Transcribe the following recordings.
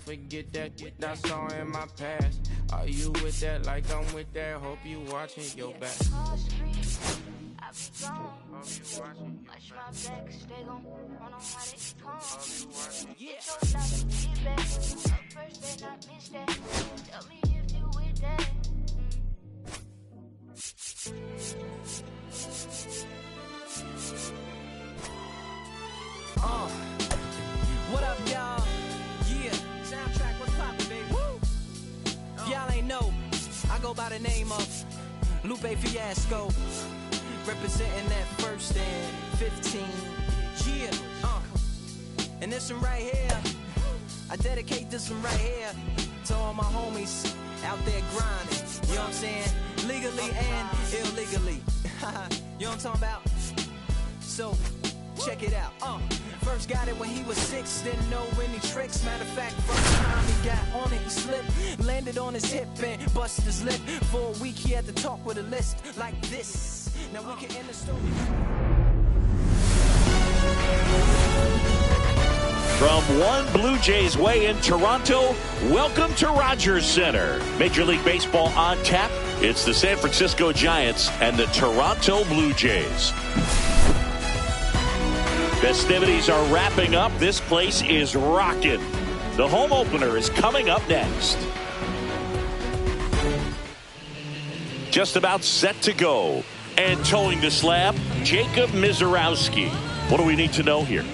forget that that's all in my past. Are you with that like I'm with that? Hope you watching your back. What up, y'all? Yeah, soundtrack, what's poppin', baby? Woo! Y'all ain't know, I go by the name of Lupe Fiasco, representing that first and 15. Yeah, and this one right here, I dedicate this one right here to all my homies out there grinding. You know what I'm saying? Legally and illegally. You know what I'm talking about? So, check it out. First got it when he was 6, didn't know any tricks. Matter of fact, first time he got on it, he slipped, landed on his hip and busted his lip. For a week, he had to talk with a list like this. Now we can end the story. From one Blue Jays way in Toronto, welcome to Rogers Center. Major League Baseball on tap. It's the San Francisco Giants and the Toronto Blue Jays. Festivities are wrapping up. This place is rocking. The home opener is coming up next. Just about set to go. And towing the slab, Jacob Mizorowski. What do we need to know here?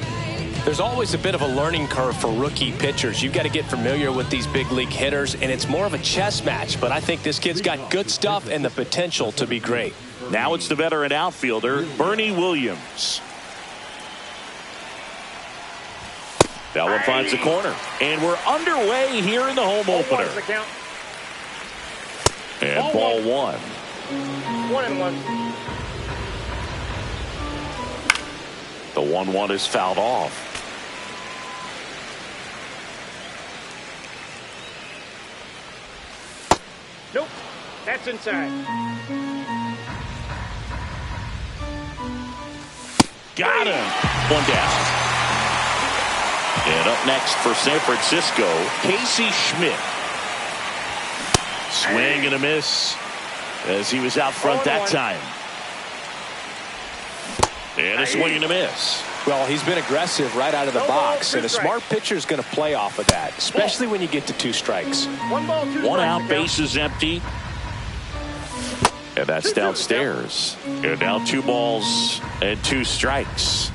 There's always a bit of a learning curve for rookie pitchers. You've got to get familiar with these big league hitters, and it's more of a chess match. But I think this kid's got good stuff and the potential to be great. Now it's the veteran outfielder, Bernie Williams. That one finds the corner. And we're underway here in the home opener. And ball one. 1-1. The 1-1 is fouled off. Nope. That's inside. Got him. One down. And up next for San Francisco, Casey Schmidt. Swing and a miss as he was out front that time. And a swing and a miss. Well, he's been aggressive right out of the box, and a smart pitcher is going to play off of that, especially when you get to 2 strikes. One out, base is empty. And that's downstairs. And now 2 balls and 2 strikes.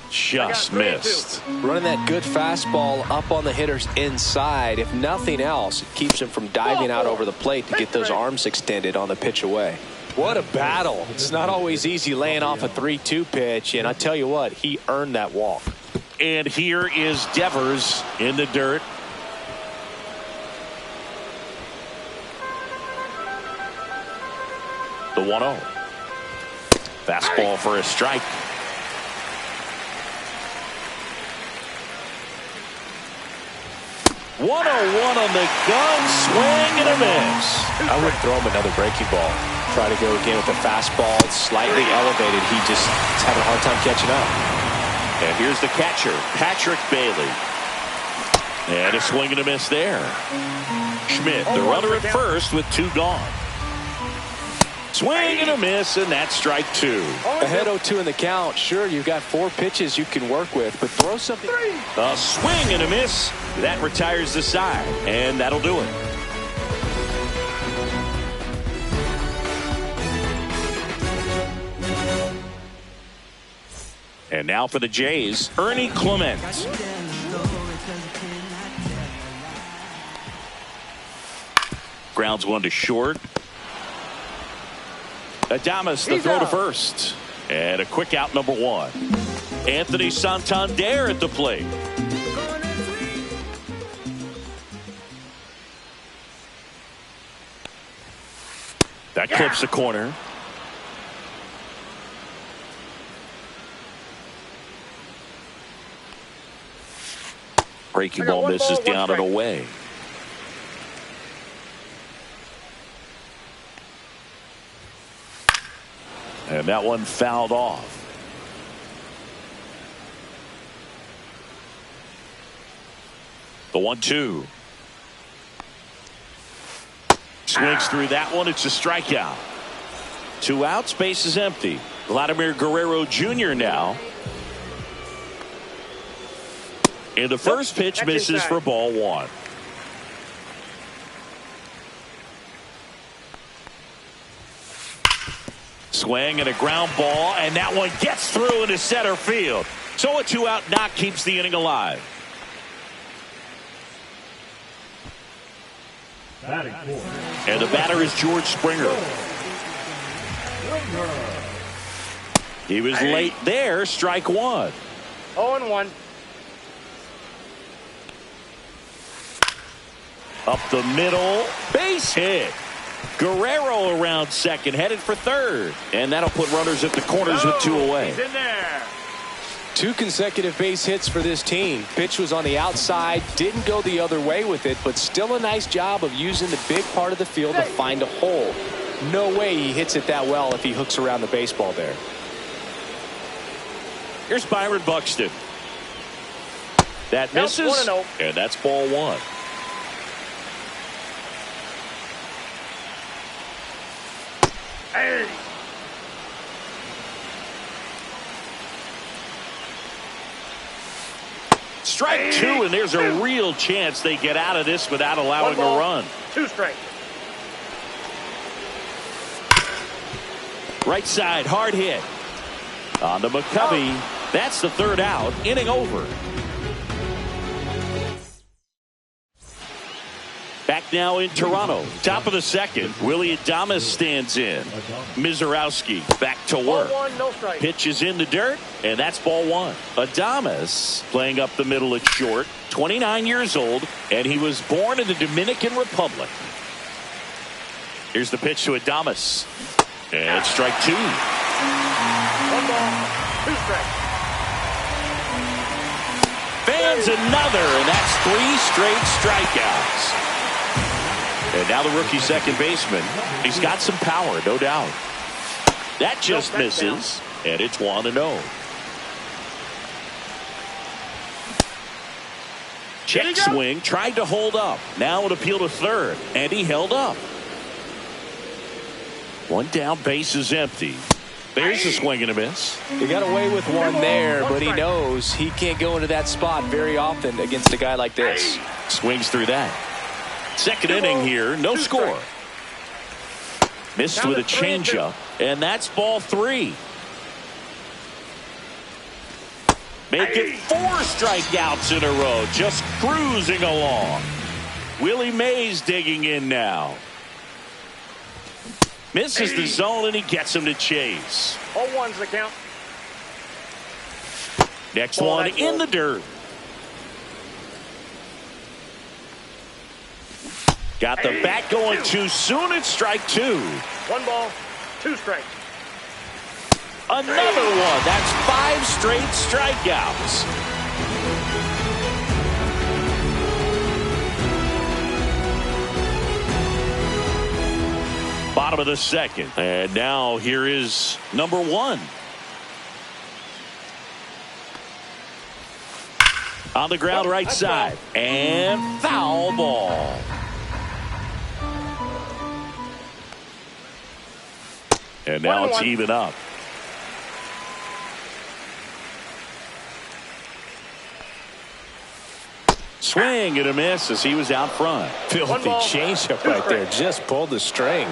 Just missed. Running that good fastball up on the hitter's inside. If nothing else, it keeps him from diving out over the plate to get those arms extended on the pitch away. What a battle. It's not always easy laying off a 3-2 pitch, and I tell you what, he earned that walk. And here is Devers in the dirt. The 1-0. Fastball for a strike. 1-0-1 on the gun, swing and a miss. I would throw him another breaking ball. Try to go again with the fastball. It's slightly elevated. He just is having a hard time catching up. And here's the catcher, Patrick Bailey. And a swing and a miss there. Schmidt, the runner at first with 2 gone. Swing and a miss, and that's strike 2. Ahead 0-2 in the count. Sure, you've got 4 pitches you can work with, but throw something. A swing and a miss. That retires the side, and that'll do it. And now for the Jays, Ernie Clement. Grounds one to short. Adames, the throw to first. And a quick out, number 1. Anthony Santander at the plate. That clips the corner. Breaking ball misses down and away. And that one fouled off. The 1-2. Swings through that one. It's a strikeout. 2 outs. Base is empty. Vladimir Guerrero Jr. now. And the first pitch misses for ball 1. Swing and a ground ball, and that one gets through into center field. So a 2-out knock keeps the inning alive. And the batter is George Springer. He was late there. Strike 1. 0-1. Up the middle. Base hit. Guerrero around second, headed for third. And that'll put runners at the corners with 2 away. He's in there. 2 consecutive base hits for this team. Pitch was on the outside, didn't go the other way with it, but still a nice job of using the big part of the field to find a hole. No way he hits it that well if he hooks around the baseball there. Here's Byron Buxton. That misses, 1-0. and that's ball 1. Hey. Strike 2, and there's a real chance they get out of this without allowing a run. 2 strikes. Right side, hard hit. On to McCovey. That's the 3rd out. Inning over. Back now in Toronto. Top of the 2nd. Willie Adames stands in. Mizorowski back to work. 1, no strike. Pitch is in the dirt, and that's ball 1. Adames playing up the middle at short. 29 years old, and he was born in the Dominican Republic. Here's the pitch to Adames. And it's strike 2. 1 ball, 2 strikes. Fans another, and that's 3 straight strikeouts. And now the rookie second baseman. He's got some power, no doubt. That just misses, and it's 1-0. Check swing, tried to hold up. Now an appeal to third, and he held up. 1 down, base is empty. There's a swing and a miss. He got away with one there, but he knows he can't go into that spot very often against a guy like this. Swings through that. 2nd inning here, no score. Missed with a changeup, and that's ball 3. Make it 4 strikeouts in a row, just cruising along. Willie Mays digging in now. Misses the zone, and he gets him to chase. 0-1's the count. Next one in the dirt. Got the bat going too soon. It's strike 2. 1 ball, 2 strikes. Another one. That's 5 straight strikeouts. Bottom of the 2nd. And now here is number 1. On the ground, right side. And foul ball. And now it's even up. Swing and a miss as he was out front. Filthy changeup right there. Just pulled the string.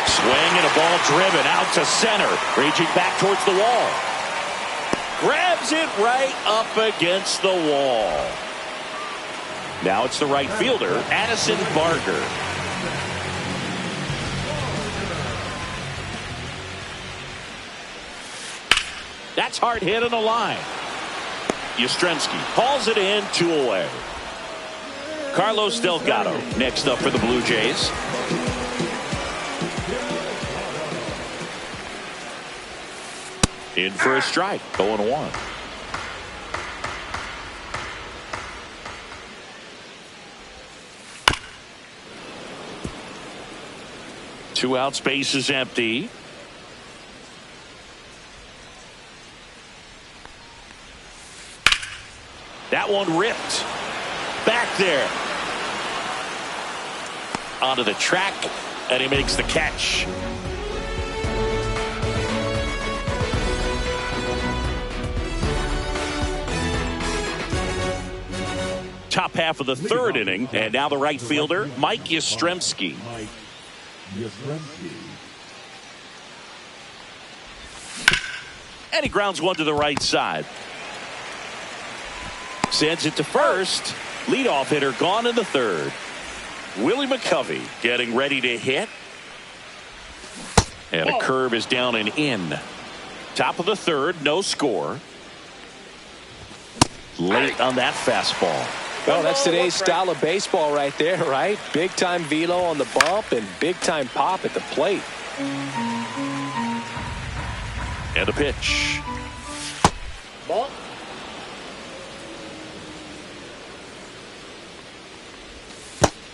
Swing and a ball driven out to center. Reaching back towards the wall. Grabs it right up against the wall. Now it's the right fielder, Addison Barger. That's hard hit on the line. Yastrzemski hauls it in, 2 away. Carlos Delgado next up for the Blue Jays. In for a strike, 0-1. Two out, space is empty. That one ripped. Back there. Onto the track, and he makes the catch. Top half of the third inning, and now the right fielder, Mike Yastrzemski. And he grounds one to the right side. Sends it to first. Leadoff hitter gone in the third. Willie McCovey getting ready to hit. And a curve is down and in. Top of the third, no score. Late on that fastball. Well, that's today's style of baseball right there, right? Big time velo on the bump and big time pop at the plate. And a pitch. Ball.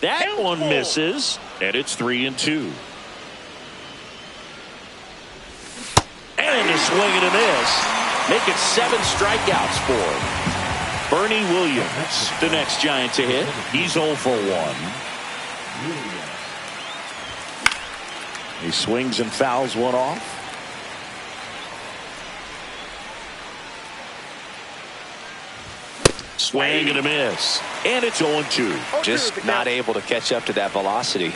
That one misses, and it's 3-2. And a swing and a miss. Make it 7 strikeouts for him. Bernie Williams, the next Giant to hit. He's 0 for 1. He swings and fouls one off. Swing and a miss. And it's 0-2. Just not able to catch up to that velocity.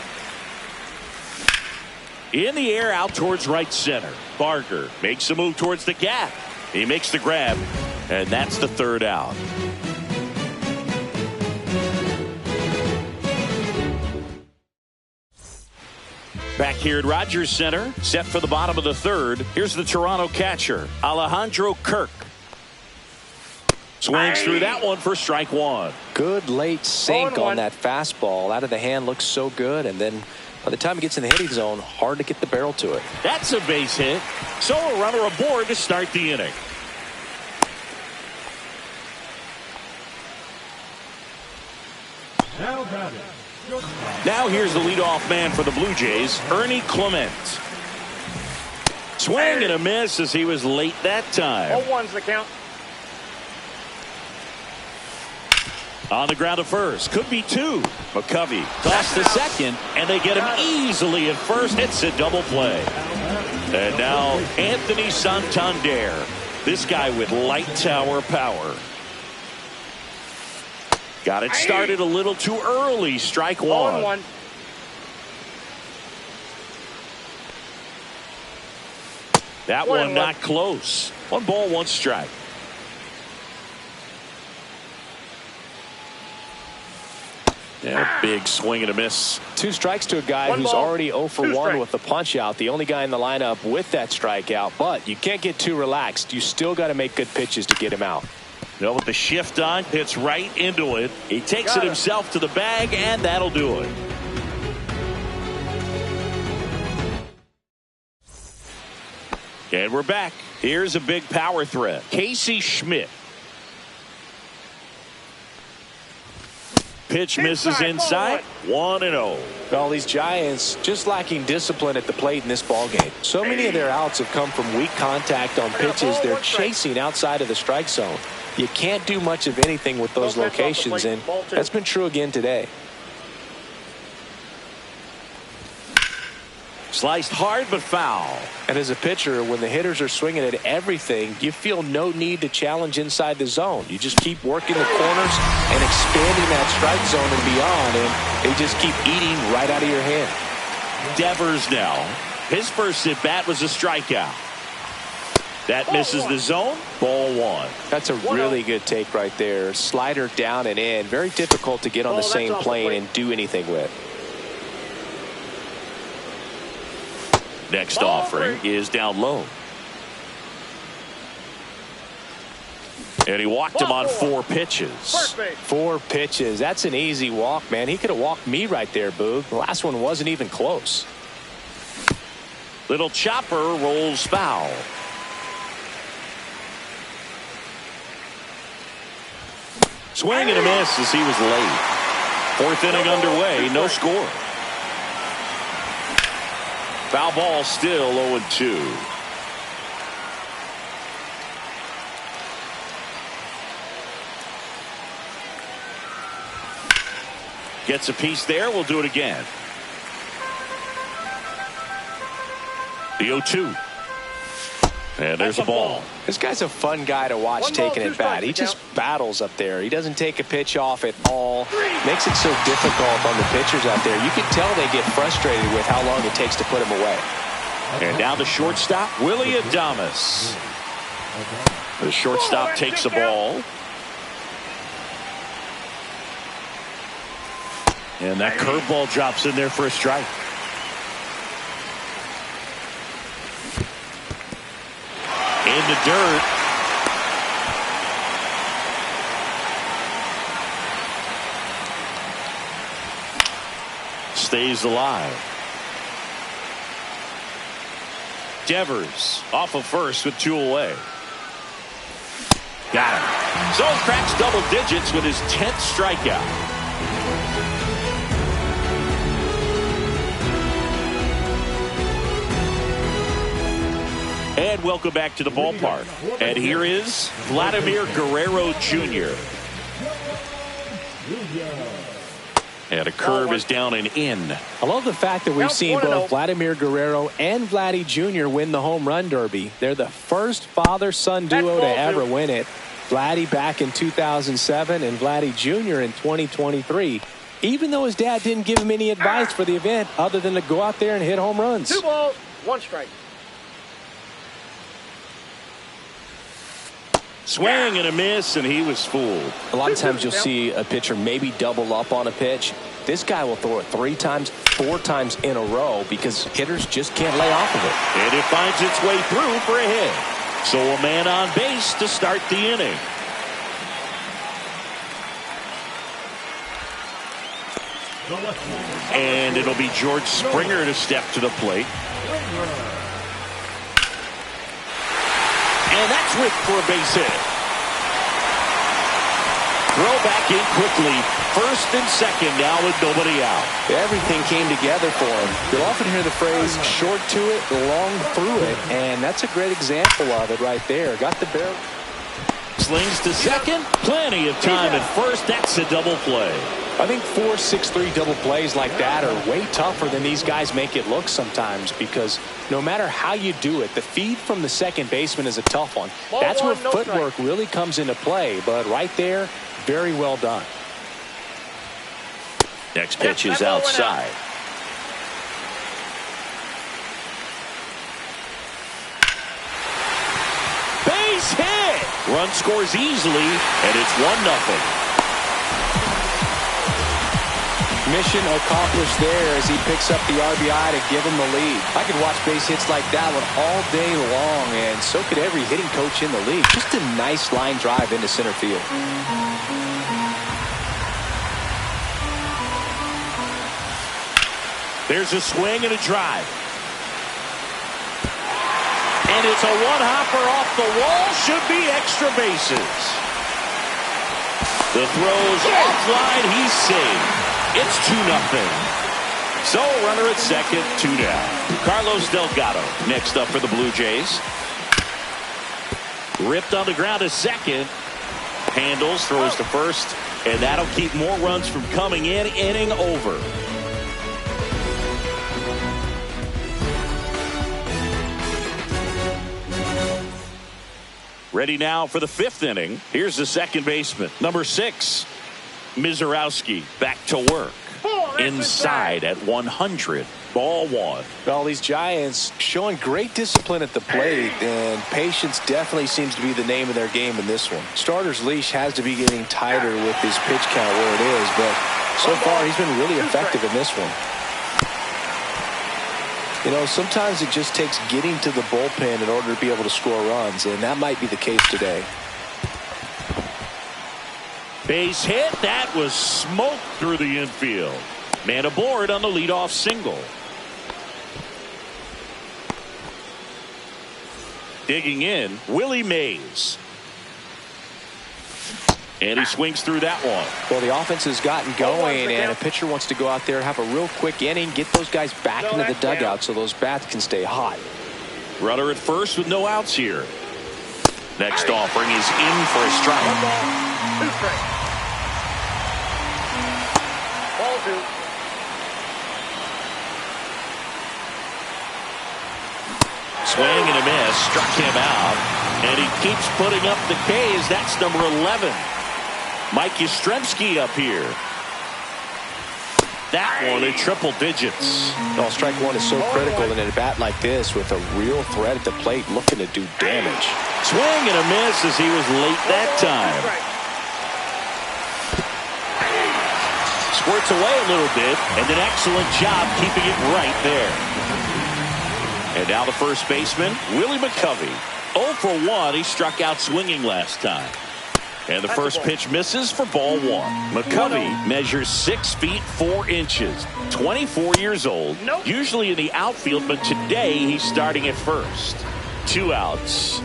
In the air, out towards right center. Barker makes a move towards the gap. He makes the grab, and that's the third out. Back here at Rogers Center, set for the bottom of the third. Here's the Toronto catcher, Alejandro Kirk. Swings through that one for strike one. Good late sink on that fastball. Out of the hand, looks so good, and then by the time it gets in the hitting zone, hard to get the barrel to it. That's a base hit. So a runner aboard to start the inning. Now here's the leadoff man for the Blue Jays, Ernie Clement. Swing and a miss as he was late that time. 0-1's the count. On the ground to first. Could be 2. McCovey tossed to second, and they get him easily at first. It's a double play. And now Anthony Santander. This guy with light tower power. Got it started a little too early. Strike one. 0-1. That one not close. 1 ball, 1 strike. Yeah, big swing and a miss. 2 strikes to a guy who's already 0 for 1 with the punch out. The only guy in the lineup with that strikeout. But you can't get too relaxed. You still got to make good pitches to get him out. No, with the shift on, hits right into it. He takes it himself to the bag, and that'll do it. And we're back. Here's a big power threat. Casey Schmidt. Pitch misses inside. 1-0. Well, these Giants just lacking discipline at the plate in this ballgame. So many of their outs have come from weak contact on pitches they're chasing outside of the strike zone. You can't do much of anything with those locations, and that's been true again today. Sliced hard but foul. And as a pitcher, when the hitters are swinging at everything, you feel no need to challenge inside the zone. You just keep working the corners and expanding that strike zone and beyond, and they just keep eating right out of your hand. Devers now. His first at bat was a strikeout. That misses the zone. Ball 1. That's a really good take right there. Slider down and in. Very difficult to get on the same plane and do anything with. Next offering is down low. And he walked him on 4 pitches. 4 pitches. That's an easy walk, man. He could have walked me right there, Boog. The last one wasn't even close. Little chopper rolls foul. Swing and a miss as he was late. 4th inning underway. No score. Foul ball, still 0-2. Gets a piece there. We'll do it again. The 0-2. And there's a ball. This guy's a fun guy to watch taking it bat. He just battles up there. He doesn't take a pitch off at all. Makes it so difficult on the pitchers out there. You can tell they get frustrated with how long it takes to put him away. And now the shortstop, Willie Adames. The shortstop takes the ball. And that curveball drops in there for a strike. In the dirt. Stays alive. Devers off of first with 2 away. Got him. So cracks double digits with his 10th strikeout. And welcome back to the ballpark. And here is Vladimir Guerrero Jr. And a curve is down and in. I love the fact that we've seen both Vladimir Guerrero and Vladdy Jr. win the home run derby. They're the first father-son duo to ever win it. Vladdy back in 2007 and Vladdy Jr. in 2023. Even though his dad didn't give him any advice for the event other than to go out there and hit home runs. 2 balls, 1 strike. Swing and a miss, and he was fooled. A lot of times you'll see a pitcher maybe double up on a pitch. This guy will throw it 3 times, 4 times in a row because hitters just can't lay off of it. And it finds its way through for a hit. So a man on base to start the inning. And it'll be George Springer to step to the plate. And that's Rick for a base hit. Throw back in quickly. First and second now with nobody out. Everything came together for him. You'll often hear the phrase short to it, long through it, and that's a great example of it right there. Got the barrel. Slings to second. Plenty of time at first. That's a double play. I think 4-6-3 double plays like that are way tougher than these guys make it look sometimes because no matter how you do it, the feed from the second baseman is a tough one. That's where footwork really comes into play, but right there, very well done. Next pitch is outside. Base hit! Run scores easily, and it's 1-0. Mission accomplished there as he picks up the RBI to give him the lead. I could watch base hits like that one all day long, and so could every hitting coach in the league. Just a nice line drive into center field. There's a swing and a drive. And it's a one-hopper off the wall. Should be extra bases. The throw's offline. He's saved. It's 2-0. So runner at second, 2 down. Carlos Delgado next up for the Blue Jays. Ripped on the ground to second. Handles, throws to first, and that'll keep more runs from coming in. Inning over. Ready now for the 5th inning. Here's the second baseman, number 6. Mizorowski back to work. Inside at 100. Ball 1. Well, these Giants showing great discipline at the plate, and patience definitely seems to be the name of their game in this one. Starter's leash has to be getting tighter with his pitch count where it is, but so far he's been really effective in this one. You know, sometimes it just takes getting to the bullpen in order to be able to score runs, and that might be the case today. Base hit. That was smoked through the infield. Man aboard on the leadoff single. Digging in, Willie Mays. And he swings through that one. Well, the offense has gotten going, and a pitcher wants to go out there, have a real quick inning, get those guys back into the dugout so those bats can stay hot. Runner at first with no outs here. Next offering is in for a strike. 1 ball, 2 strikes. Ball 2. Swing and a miss, struck him out, and he keeps putting up the K's. That's number 11. Mike Yastrzemski up here. That one in triple digits. Well, strike one is so critical in a bat like this with a real threat at the plate looking to do damage. Swing and a miss as he was late that time. Squirts away a little bit, and an excellent job keeping it right there. And now the first baseman, Willie McCovey. 0 for 1. He struck out swinging last time. And the first pitch misses for ball 1. McCovey measures 6 feet 4 inches. 24 years old. Usually in the outfield, but today he's starting at first. 2 outs.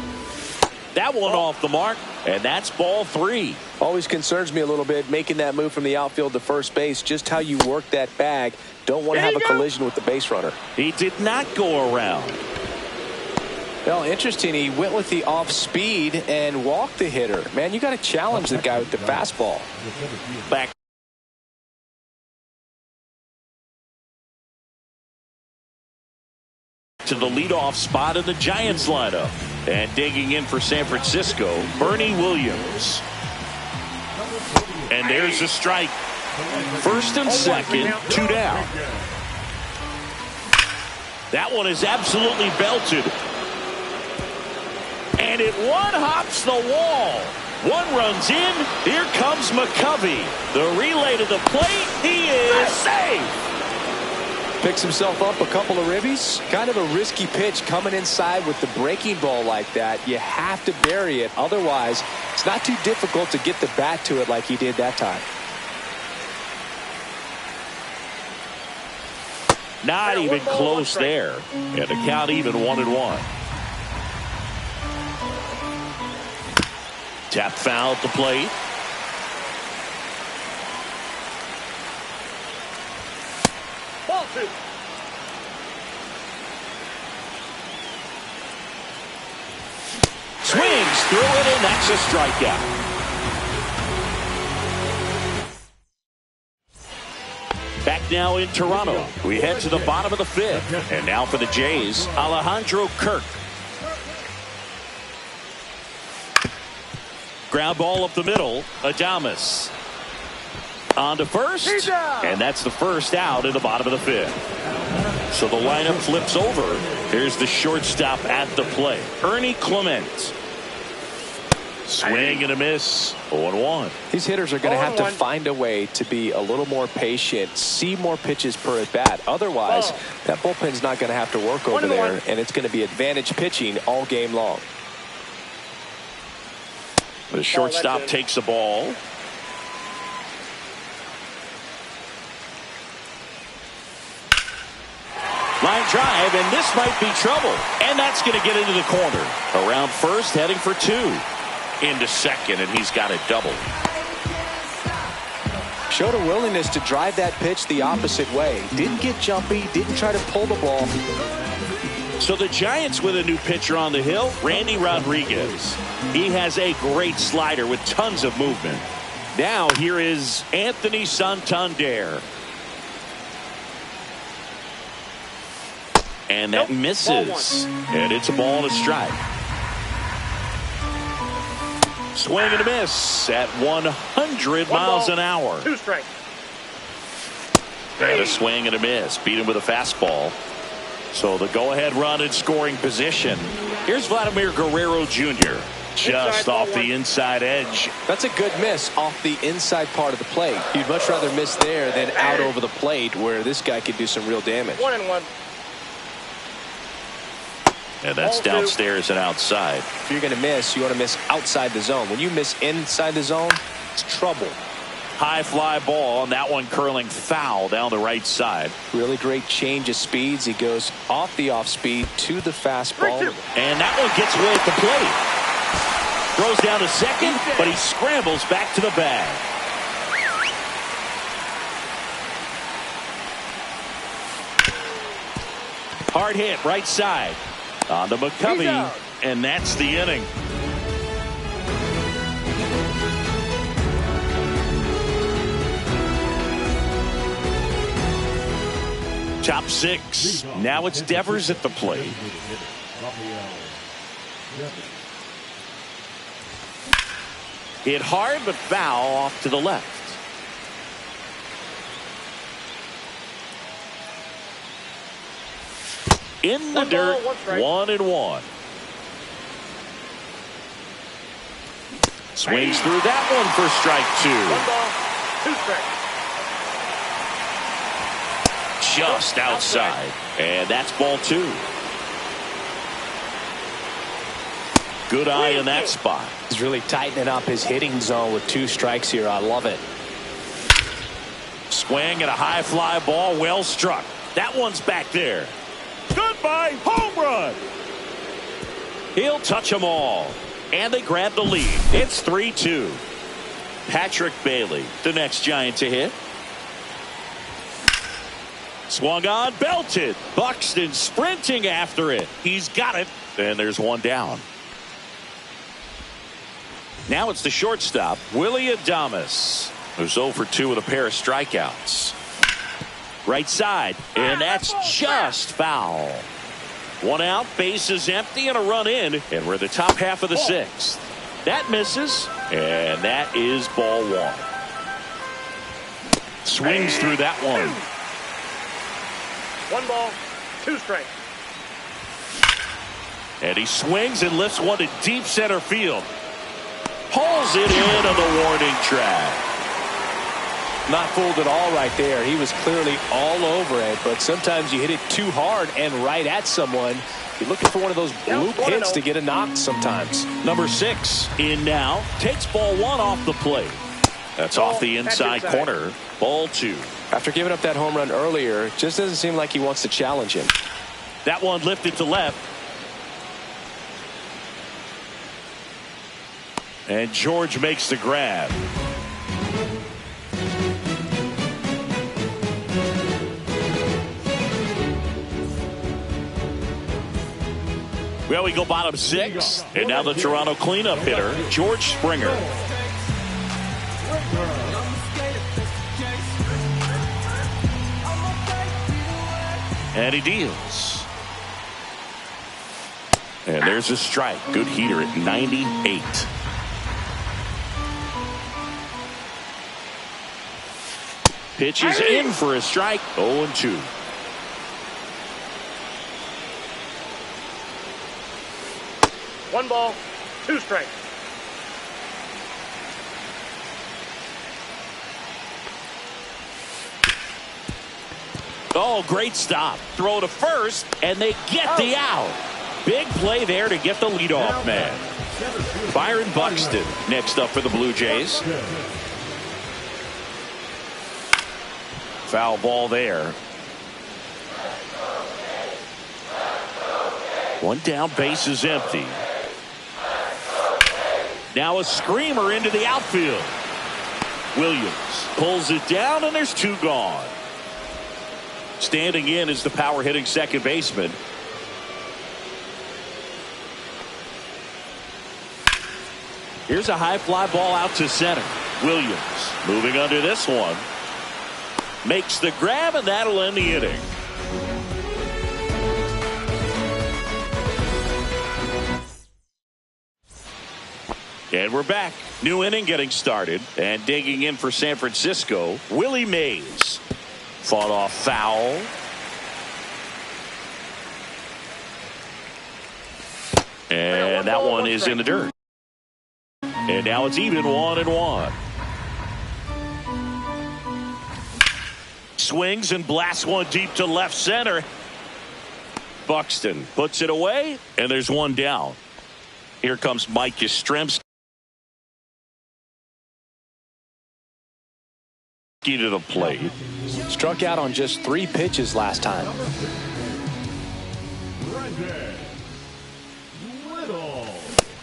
That one off the mark, and that's ball 3. Always concerns me a little bit making that move from the outfield to first base. Just how you work that bag. Don't want to have a collision with the base runner. He did not go around. Well, interesting. He went with the off speed and walked the hitter. Man, you got to challenge the guy with the fastball. Back to the leadoff spot in the Giants lineup. And digging in for San Francisco, Bernie Williams. And there's a strike. First and second, 2 down. That one is absolutely belted. And it one-hops the wall. One runs in. Here comes McCovey. The relay to the plate. He is safe. Picks himself up a couple of ribbies. Kind of a risky pitch coming inside with the breaking ball like that. You have to bury it. Otherwise, it's not too difficult to get the bat to it like he did that time. Not even close there. And the count even 1-1. Tap foul at the plate. Ball 2. Swings through it, and that's a strikeout. Back now in Toronto. We head to the bottom of the 5th. And now for the Jays, Alejandro Kirk. Ground ball up the middle. Adames. On to first. And that's the first out in the bottom of the 5th. So the lineup flips over. Here's the shortstop at the plate, Ernie Clement. Swing and a miss. 0-1. These hitters are going to have to find a way to be a little more patient, see more pitches per at bat. Otherwise, that bullpen's not going to have to work over there, and it's going to be advantage pitching all game long. The shortstop takes the ball. Line drive, and this might be trouble. And that's going to get into the corner. Around first, heading for 2. Into second, and he's got a double. Showed a willingness to drive that pitch the opposite way. Didn't get jumpy, didn't try to pull the ball. So the Giants with a new pitcher on the hill, Randy Rodriguez. He has a great slider with tons of movement. Now here is Anthony Santander. And that misses. And it's a ball and a strike. Swing and a miss at 100 miles an hour. 2 strikes. And a swing and a miss. Beat him with a fastball. So the go-ahead run in scoring position. Here's Vladimir Guerrero Jr. Just off the inside edge. That's a good miss off the inside part of the plate. You'd much rather miss there than out over the plate where this guy could do some real damage. 1-1. And that's downstairs and outside. If you're going to miss, you want to miss outside the zone. When you miss inside the zone, it's trouble. High fly ball, and that one curling foul down the right side. Really great change of speeds. He goes off the off speed to the fastball. And that one gets away at the plate. Throws down to second, but he scrambles back to the bag. Hard hit, right side. On to McCovey, and that's the inning. Top six. Now it's Devers at the plate. Hit hard, but foul off to the left. In the dirt, 1-1. Swings through that one for strike 2. 1 ball, 2 strikes. Just outside. And that's ball 2. Good eye in that spot. He's really tightening up his hitting zone with 2 strikes here. I love it. Swing and a high fly ball, well struck. That one's back there. Goodbye, home run. He'll touch them all. And they grab the lead. It's 3-2. Patrick Bailey, the next Giant to hit. Swung on, belted. Buxton sprinting after it. He's got it. And there's one down. Now it's the shortstop, Willie Adames, who's 0 for 2 with a pair of strikeouts. Right side, and that's just foul. 1 out, bases empty, and a run in, and we're in the top half of the 6th. That misses, and that is ball 1. Swings through that one. 1 ball, 2 strikes. And he swings and lifts one to deep center field. Pulls it in on the warning track. Not fooled at all right there. He was clearly all over it, but sometimes you hit it too hard and right at someone. You're looking for one of those bloop hits to get a knock sometimes. Number 6 in now. Takes ball 1 off the plate. That's off the inside corner. Ball 2. After giving up that home run earlier, it just doesn't seem like he wants to challenge him. That one lifted to left. And George makes the grab. Well, we go bottom 6. And now the Toronto cleanup hitter, George Springer. And he deals. And there's a strike. Good heater at 98. Pitches in for a strike. 0-2. One ball, 2 strikes. Oh, great stop. Throw to first, and they get the out. Big play there to get the leadoff man. Byron Buxton next up for the Blue Jays. Foul ball there. 1 down, base is empty. Now a screamer into the outfield. Williams pulls it down, and there's 2 gone. Standing in is the power hitting second baseman. Here's a high fly ball out to center. Williams moving under this one. Makes the grab, and that'll end the inning. And we're back. New inning getting started. And digging in for San Francisco, Willie Mays. Fought off foul. And that one is in the dirt. And now it's even 1-1. Swings and blasts one deep to left center. Buxton puts it away, and there's 1 down. Here comes Mike Yastrzemski to the plate. Struck out on just 3 pitches last time.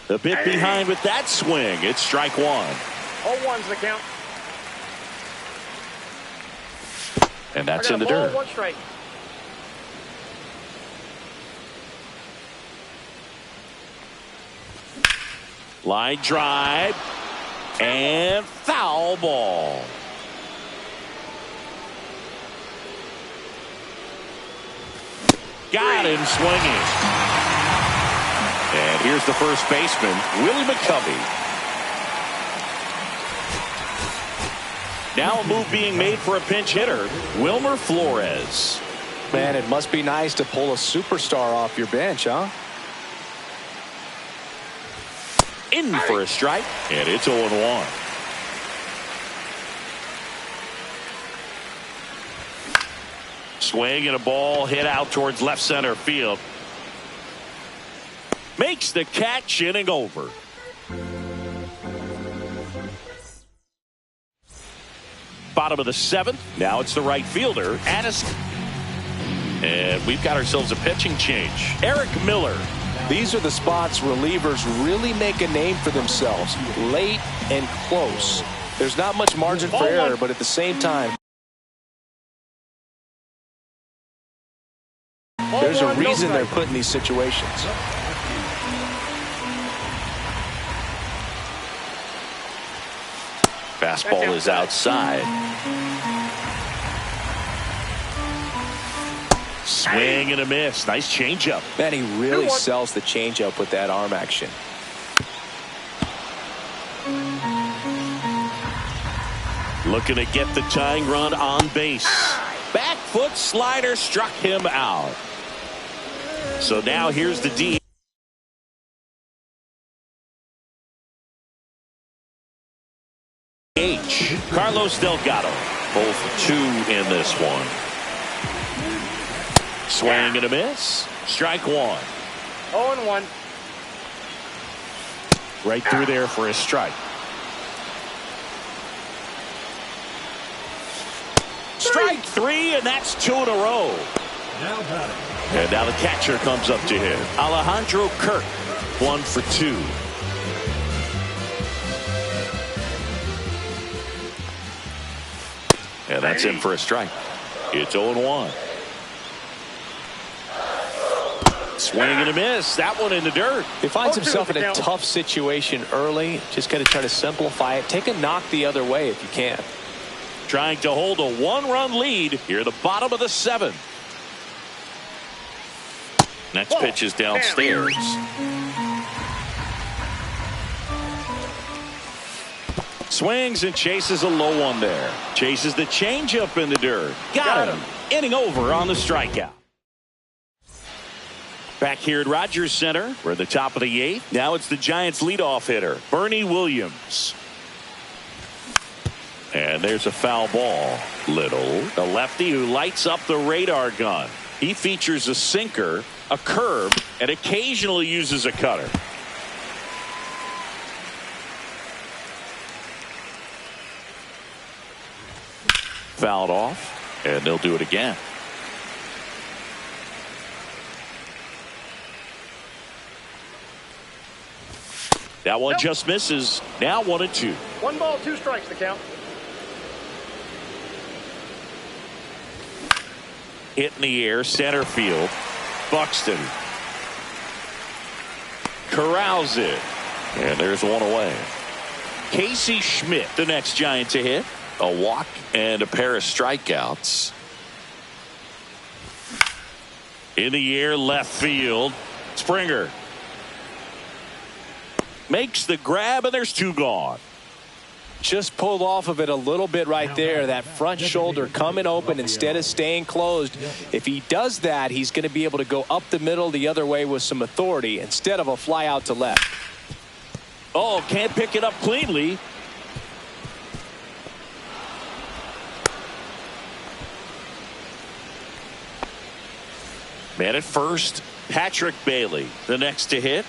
A bit behind with that swing. It's strike 1. 0-1's the count. And that's in the dirt. 1 strike. Line drive and foul ball. Got him swinging. And here's the first baseman, Willie McCovey. Now a move being made for a pinch hitter, Wilmer Flores. Man, it must be nice to pull a superstar off your bench, huh? In for a strike, and it's 0-1. Swing and a ball hit out towards left center field. Makes the catch, inning over. Bottom of the 7th. Now it's the right fielder, Addison. And we've got ourselves a pitching change. Eric Miller. These are the spots relievers really make a name for themselves. Late and close. There's not much margin for error, but at the same time, there's a reason they're put in these situations. Fastball is outside. Swing and a miss. Nice changeup. Man, he really sells the changeup with that arm action. Looking to get the tying run on base. Back foot slider struck him out. So now here's the D. Carlos Delgado. 0 for 2 in this one. Swing and a miss. Strike 1. 0-1. Right through there for a strike. Strike 3, and that's 2 in a row. And now the catcher comes up to him. Alejandro Kirk. 1 for 2. And that's in for a strike. It's 0-1. Swing and a miss. That one in the dirt. He finds himself in a tough situation early. Just got to try to simplify it. Take a knock the other way if you can. Trying to hold a 1-run lead here at the bottom of the 7th. Next pitch is downstairs. Swings and chases a low one there. Chases the changeup in the dirt. Got him. Inning over on the strikeout. Back here at Rogers Center, we're at the top of the 8th. Now it's the Giants leadoff hitter, Bernie Williams. And there's a foul ball. Little, the lefty who lights up the radar gun. He features a sinker, a curve, and occasionally uses a cutter. Fouled off, and they'll do it again. That one just misses. Now 1-2. 1 ball, 2 strikes the count. Hit in the air, center field. Buxton corrals it, and there's one away. Casey Schmidt, the next Giant to hit. A walk and a pair of strikeouts. In the air, left field. Springer makes the grab, and there's 2 gone. Just pulled off of it a little bit right there. That front shoulder coming open instead of staying closed. If he does that, he's going to be able to go up the middle the other way with some authority instead of a fly out to left. Oh, can't pick it up cleanly. Man at first, Patrick Bailey, the next to hit.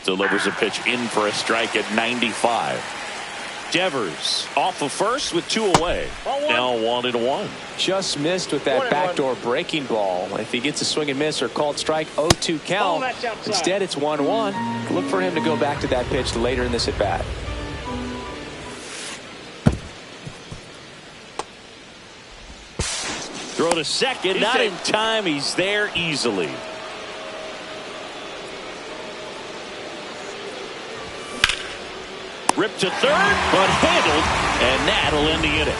Delivers a pitch in for a strike at 95. Devers off of first with 2 away. Now 1-1. Just missed with that backdoor breaking ball. If he gets a swing and miss or called strike, 0-2 count. Instead, it's 1-1. Look for him to go back to that pitch later in this at bat. Throw to second, not in time. He's there easily. Ripped to third, but handled, and that'll end the inning.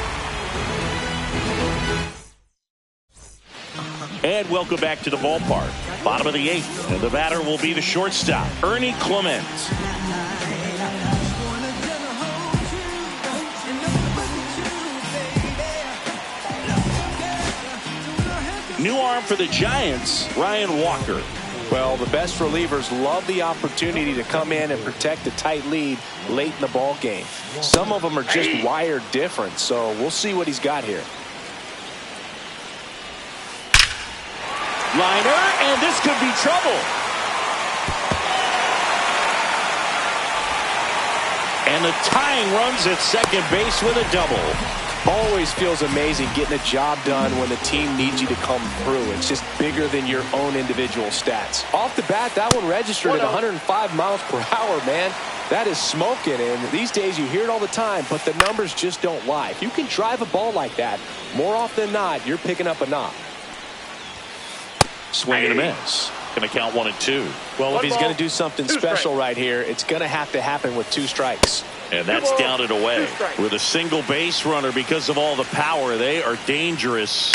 And welcome back to the ballpark. Bottom of the 8th, and the batter will be the shortstop, Ernie Clement. New arm for the Giants, Ryan Walker. Well, the best relievers love the opportunity to come in and protect a tight lead late in the ball game. Some of them are just wired different, so we'll see what he's got here. Liner, and this could be trouble. And the tying runs at second base with a double. Always feels amazing getting a job done when the team needs you to come through. It's just bigger than your own individual stats. Off the bat, that one registered at 105 miles per hour, man. That is smoking, and these days you hear it all the time, but the numbers just don't lie. If you can drive a ball like that, more often than not, you're picking up a knock. Swing and a miss. Going to count 1 and 2. Well, if he's going to do something special right here, it's going to have to happen with 2 strikes. And that's down and away. With a single base runner because of all the power, they are dangerous.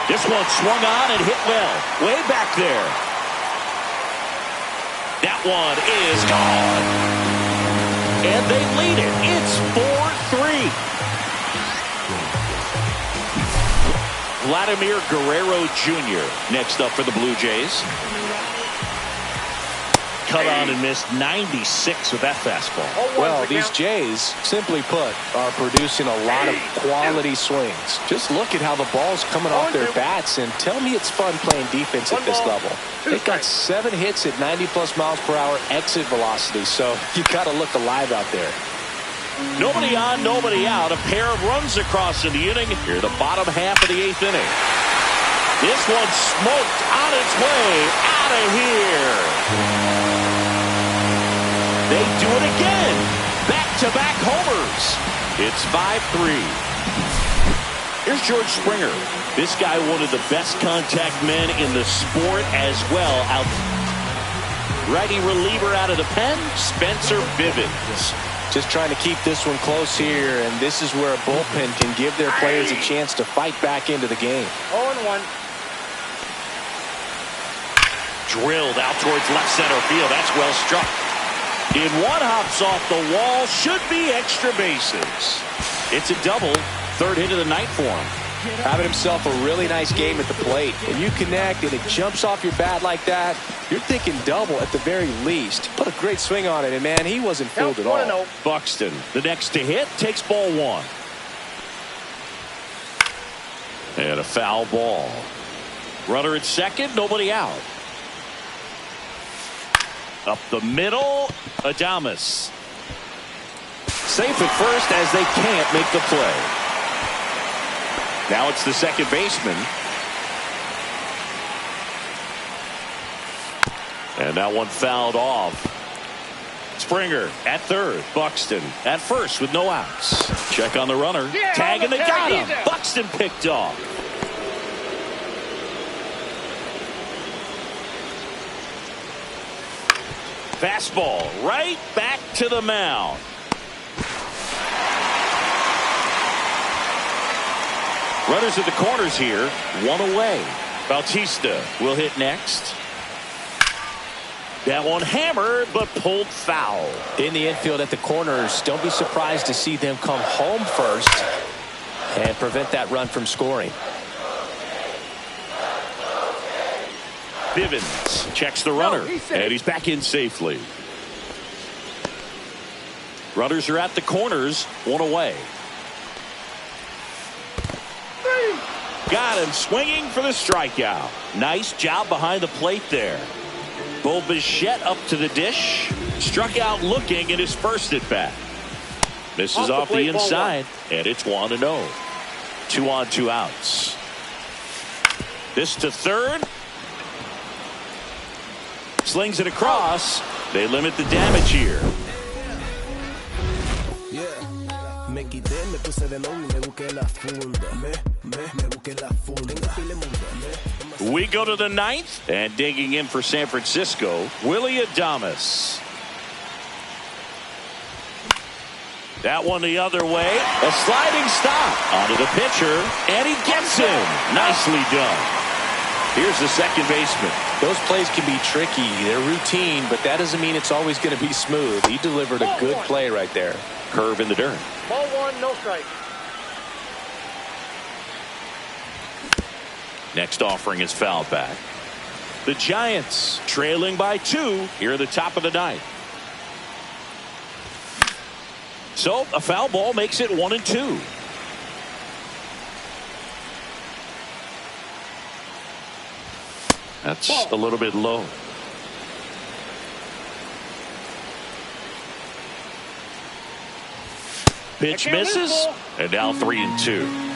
This one swung on and hit well. Way back there. That one is gone. And they lead it. It's 4-3. Vladimir Guerrero Jr. next up for the Blue Jays. Cut on and missed 96 with that fastball. Well, these Jays, simply put, are producing a lot of quality swings. Just look at how the ball's coming off their bats, and tell me it's fun playing defense at this level. They've got 7 hits at 90+ miles per hour exit velocity, so you got to look alive out there. Nobody on, nobody out. A pair of runs across in the inning. Here, the bottom half of the 8th inning. This one smoked on its way out of here. They do it again. Back-to-back homers. It's 5-3. Here's George Springer. This guy, one of the best contact men in the sport as well. Out righty reliever out of the pen, Spencer Bivens. Just trying to keep this one close here, and this is where a bullpen can give their players a chance to fight back into the game. 0-1. Drilled out towards left center field. That's well struck. In one, hops off the wall. Should be extra bases. It's a double. 3rd hit of the night for him. Having himself a really nice game at the plate. When you connect and it jumps off your bat like that, you're thinking double at the very least. Put a great swing on it, and man, he wasn't fooled at all. Buxton, the next to hit, takes ball 1. And a foul ball. Runner at second, nobody out. Up the middle, Adames. Safe at first as they can't make the play. Now it's the second baseman. And that one fouled off. Springer at 3rd. Buxton at 1st with no outs. Check on the runner. Tag and they got him. Buxton picked off. Fastball right back to the mound. Runners at the corners here. 1 away. Bautista will hit next. That one hammered but pulled foul. In the infield at the corners, don't be surprised to see them come home first and prevent that run from scoring. Bivens checks the runner, and he's back in safely. Runners are at the corners. 1 away. Got him swinging for the strikeout. Nice job behind the plate there. Bo Bichette up to the dish. Struck out looking at his first at bat. Misses off the inside, and it's 1-0. 2 on, 2 outs. This to 3rd. Slings it across. They limit the damage here. We go to the 9th, and digging in for San Francisco, Willie Adames. That one the other way. A sliding stop onto the pitcher, and he gets him. Nicely done. Here's the second baseman. Those plays can be tricky. They're routine, but that doesn't mean it's always going to be smooth. He delivered a good play right there. Curve in the dirt. Ball one, no strike. Next offering is fouled back. The Giants trailing by 2 here at the top of the ninth. So a foul ball makes it 1-2. That's a little bit low. Pitch misses, and now 3-2.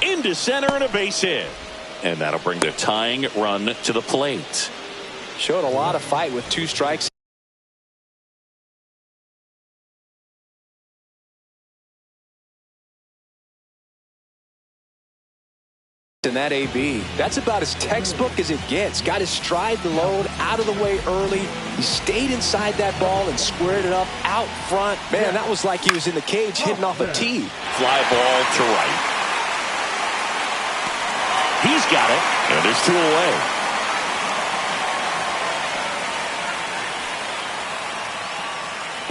Into center and a base hit. And that'll bring the tying run to the plate. Showed a lot of fight with 2 strikes. In that AB, that's about as textbook as it gets. Got his stride load out of the way early. He stayed inside that ball and squared it up out front. Man, that was like he was in the cage hitting off a tee. Fly ball to right. He's got it, and there's 2 away.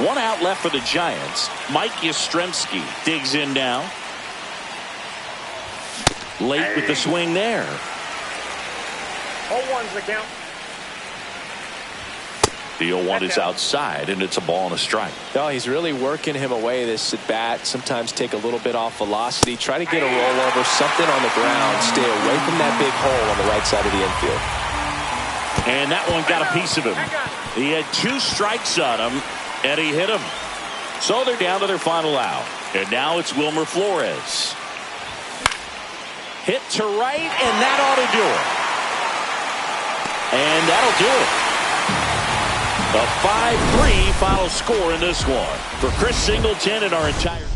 One out left for the Giants. Mike Yastrzemski digs in now. Late with the swing there. 0-1's the count. The 0-1 is outside, and it's a ball and a strike. No, he's really working him away this at bat. Sometimes take a little bit off velocity. Try to get a rollover, something on the ground. Stay away from that big hole on the right side of the infield. And that one got a piece of him. He had 2 strikes on him, and he hit him. So they're down to their final out. And now it's Wilmer Flores. Hit to right, and that ought to do it. And that'll do it. A 5-3 final score in this one. For Chris Singleton and our entire...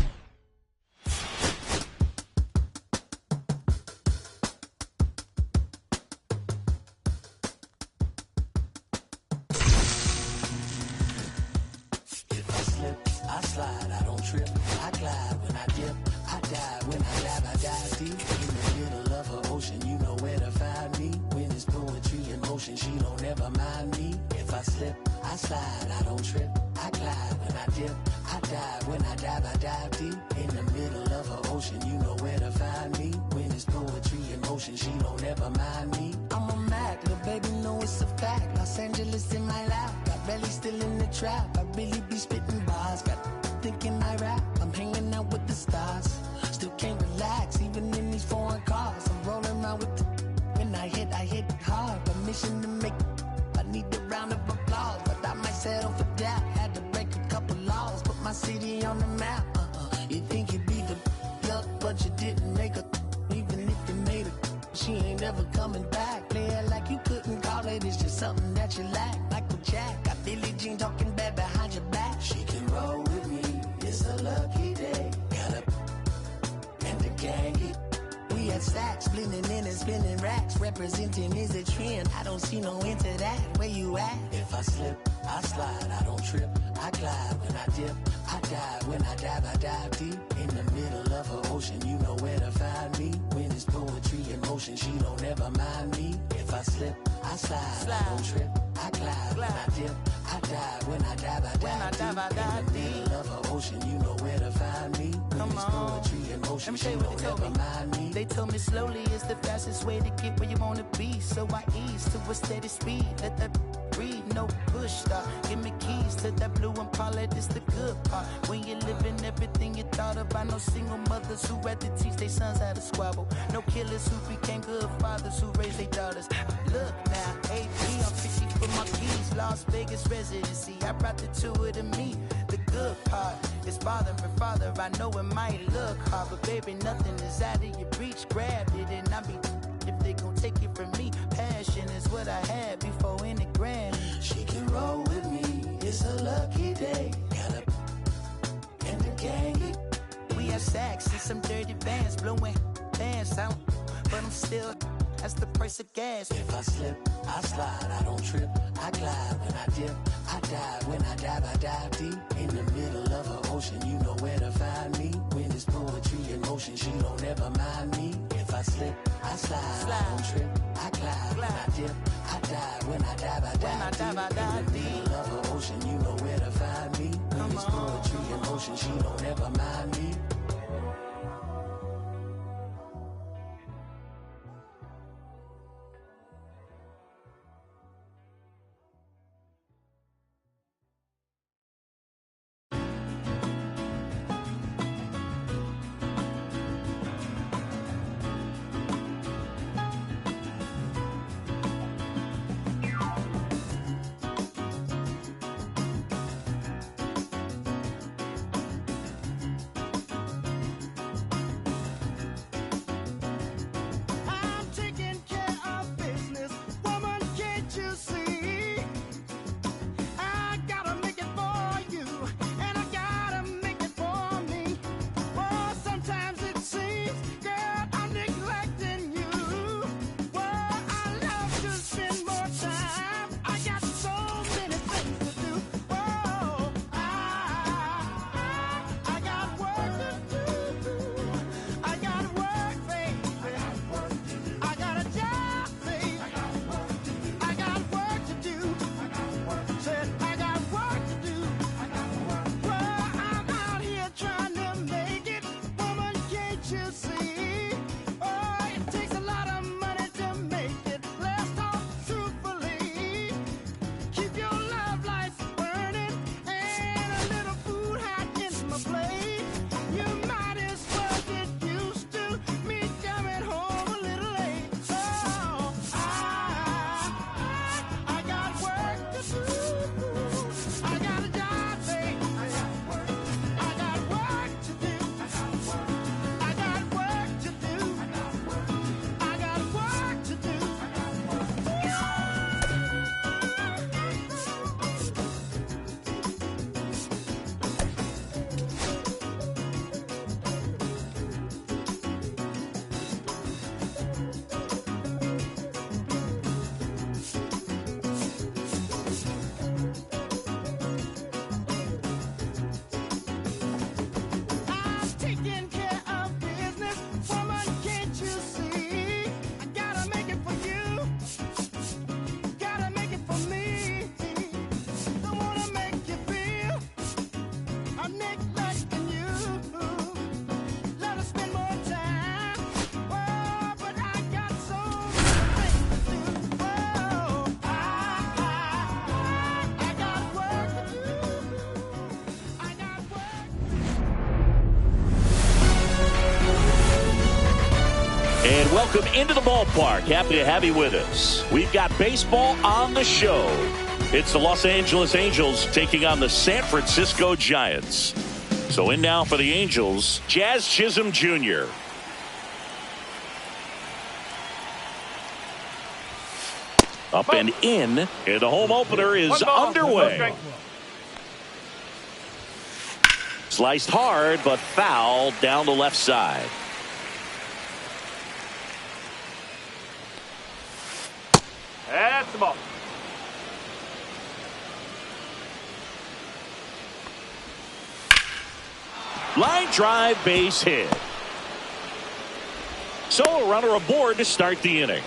If I slip, I slide, I don't trip. I glide when I dip. I dive when I dive, I dive deep. In the middle of an ocean, you know where to find me. When it's poetry in motion, she don't ever mind me. If I slip, I slide, I don't trip. I glide when I dip. I dive when I dive deep. In the middle of an ocean, you know where to find me. When it's poetry in motion, she don't ever mind me. I'm a Mac, little baby, know it's a fact. Los Angeles in my lap, got belly still in the trap. I really be spitting bars, got thinking I rap. I'm hanging out with the stars, still can't relax, even in these foreign cars. I'm rolling around with the, when I hit hard. Permission to make, I need a round of applause, but I might settle for that. Had to break a couple laws, put my city on the map. You think you beat the luck, but you didn't make a. Even if you made it, she ain't never coming back. Play it like you couldn't call it, it's just something that you lack. Michael Jack, got Billie Jean talking bad behind your back. She can roll with me, it's a lucky day. Got up and the gang. We had stacks, blending in and spinning racks. Representing is a trend, I don't see no end to that. Where you at? If I slip, I slide, I don't trip. I glide when I dip. I dive when I dive deep. In the middle of an ocean, you know where to find me. When it's poetry in motion, she don't ever mind me. If I slip, I slide, I don't trip. I glide when I dip. I dive when I dive deep. In the middle of an ocean, you know where to find me. When it's poetry in motion, she don't ever mind me. They told me slowly is the fastest way to get where you wanna be. So I ease to a steady speed. Let that breathe, no push stop. Give me keys to that blue Impala, this the good part. When you're living everything you thought about. No single mothers who had to teach their sons how to squabble. No killers who became good fathers who raised their daughters. Look now, AP, I'm 50 for my keys. Las Vegas residency, I brought the tour to me. The good part is father and father. I know it might look hard, but baby, nothing is out of your reach. Grab it and I be if they gon' take it from me. Passion is what I had before in the grand. She can roll with me, it's a lucky day. Got up and the gang. We have sacks and some dirty bands blowing bands out, but I'm still That's the price of gas. If I slip, I slide, I don't trip, I glide. When I dip, I dive. When I dive deep. In the middle of an ocean, you know where to find me. When it's poetry in motion, she don't ever mind me. If I slip, I slide, I don't trip, I glide. When I dip, I dive. When I dive deep. In the middle of an ocean, you know where to find me. When it's poetry in motion, she don't ever mind me. And welcome into the ballpark. Happy to have you with us. We've got baseball on the show. It's the Los Angeles Angels taking on the San Francisco Giants. So in now for the Angels, Jazz Chisholm Jr. Up and in, and the home opener is underway. Sliced hard, but foul down the left side. That's the ball. Line drive, base hit. So a runner aboard to start the inning.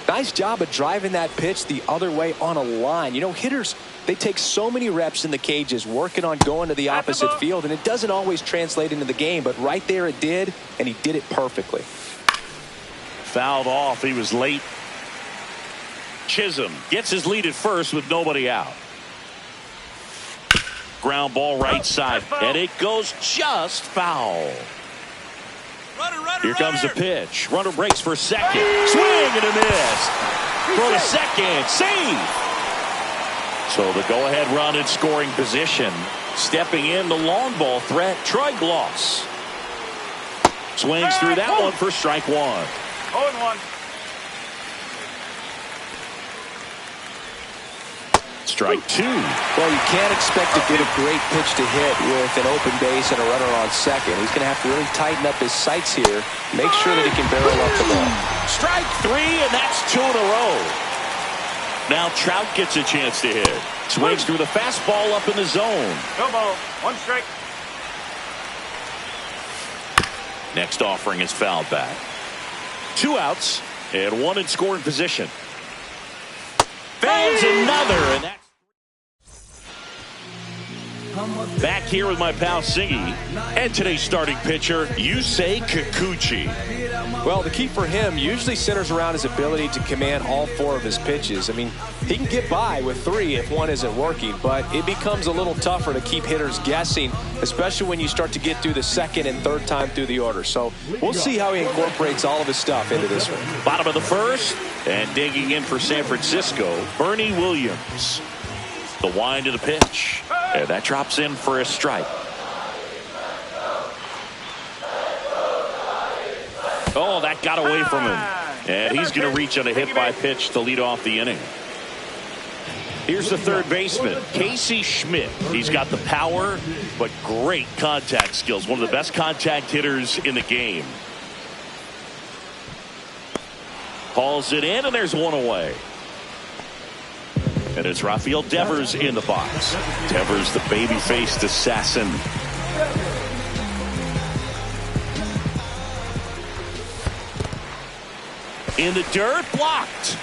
Nice job of driving that pitch the other way on a line. You know, hitters, they take so many reps in the cages working on going to the opposite field, and it doesn't always translate into the game, but right there it did, and he did it perfectly. Fouled off. He was late. Chisholm gets his lead at first with nobody out. Ground ball right side, and it goes just foul. Here comes the pitch. Runner breaks for second. Swing and a miss. Throw to second. Save. So the go-ahead run in scoring position. Stepping in the long ball threat, Troy Gloss. Swings through that one for strike one. 0-1. strike two. Well, you can't expect to get a great pitch to hit with an open base and a runner on second. He's going to have to really tighten up his sights here, make sure that he can barrel up the ball. Strike three, and that's two in a row. Now Trout gets a chance to hit. Swings through the fastball up in the zone. No ball. One strike. Next offering is fouled back. 2 outs and 1 in scoring position. Fans another, and that's back here with my pal Singy and today's starting pitcher Yusei Kikuchi. Well, the key for him usually centers around his ability to command all 4 of his pitches. I mean, he can get by with 3 if one isn't working, but it becomes a little tougher to keep hitters guessing, especially when you start to get through the second and third time through the order. So we'll see how he incorporates all of his stuff into this one. Bottom of the first, and digging in for San Francisco, Bernie Williams. The wind of the pitch, and that drops in for a strike. Oh, that got away from him. And he's going to reach on a hit by pitch to lead off the inning. Here's the third baseman, Casey Schmidt. He's got the power, but great contact skills. One of the best contact hitters in the game. Hauls it in, and there's one away. And it's Rafael Devers in the box. Devers, the baby-faced assassin. In the dirt, blocked.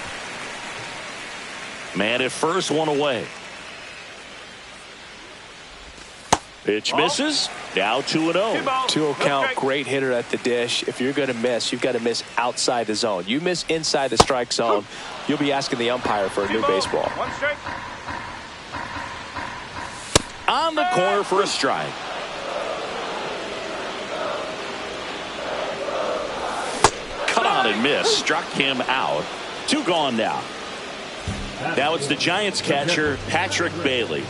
Man at first, one away. Pitch misses. Now 2-0. 2-0 count, great hitter at the dish. If you're going to miss, you've got to miss outside the zone. You miss inside the strike zone, you'll be asking the umpire for a new baseball. One strike. On the corner for a strike. Cut on and miss. Struck him out. 2 gone now. Now it's the Giants catcher, Patrick Bailey.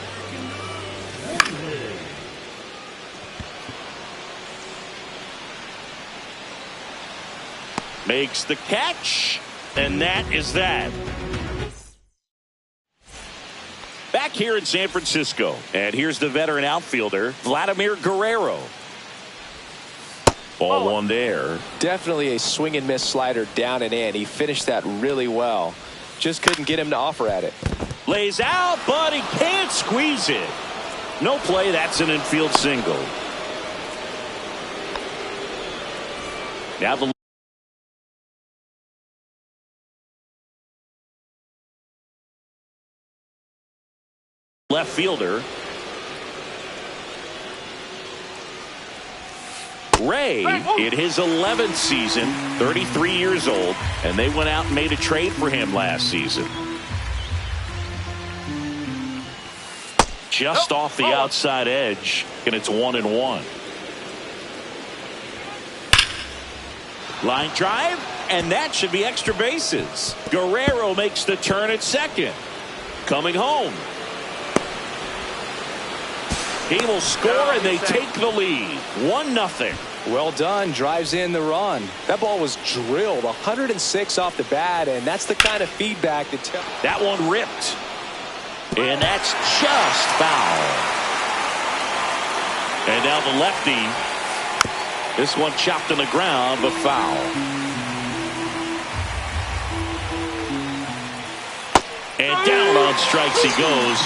Makes the catch, and that is that. Back here in San Francisco, and here's the veteran outfielder, Vladimir Guerrero. Ball one there. Definitely a swing and miss slider down and in. He finished that really well. Just couldn't get him to offer at it. Lays out, but he can't squeeze it. No play, that's an infield single. Now the left fielder. Ray in his 11th season, 33 years old, and they went out and made a trade for him last season. Just off the outside edge, and it's 1-1. Line drive, and that should be extra bases. Guerrero makes the turn at second. Coming home. He will score, and they take the lead. 1-0. Well done. Drives in the run. That ball was drilled 106 off the bat, and that's the kind of feedback that tells. That one ripped. And that's just foul. And now the lefty. This one chopped on the ground, but foul. And down on strikes he goes.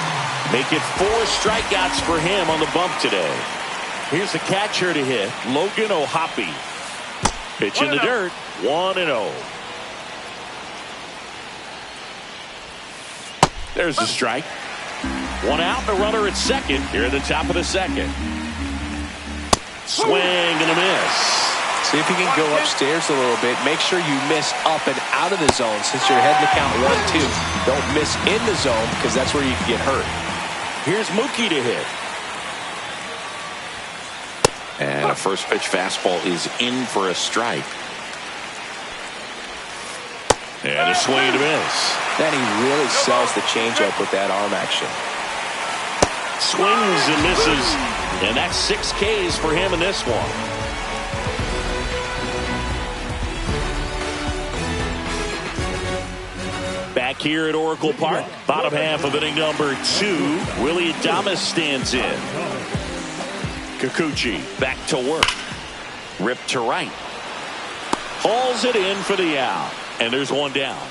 Make it 4 strikeouts for him on the bump today. Here's the catcher to hit, Logan O'Hoppe. Pitch in the dirt, 1-0. There's the strike. 1 out, the runner at second here at the top of the second. Swing and a miss. See if you can go upstairs a little bit. Make sure you miss up and out of the zone since you're heading to count 1-2. Don't miss in the zone because that's where you can get hurt. Here's Mookie to hit. And a first pitch fastball is in for a strike. And a swing and a miss. Then he really sells the changeup with that arm action. Swings and misses. And that's 6 Ks for him in this one. Back here at Oracle Park, bottom half of inning number 2. Willie Adames stands in. Kikuchi back to work. Rip to right. Hauls it in for the out. And there's one down.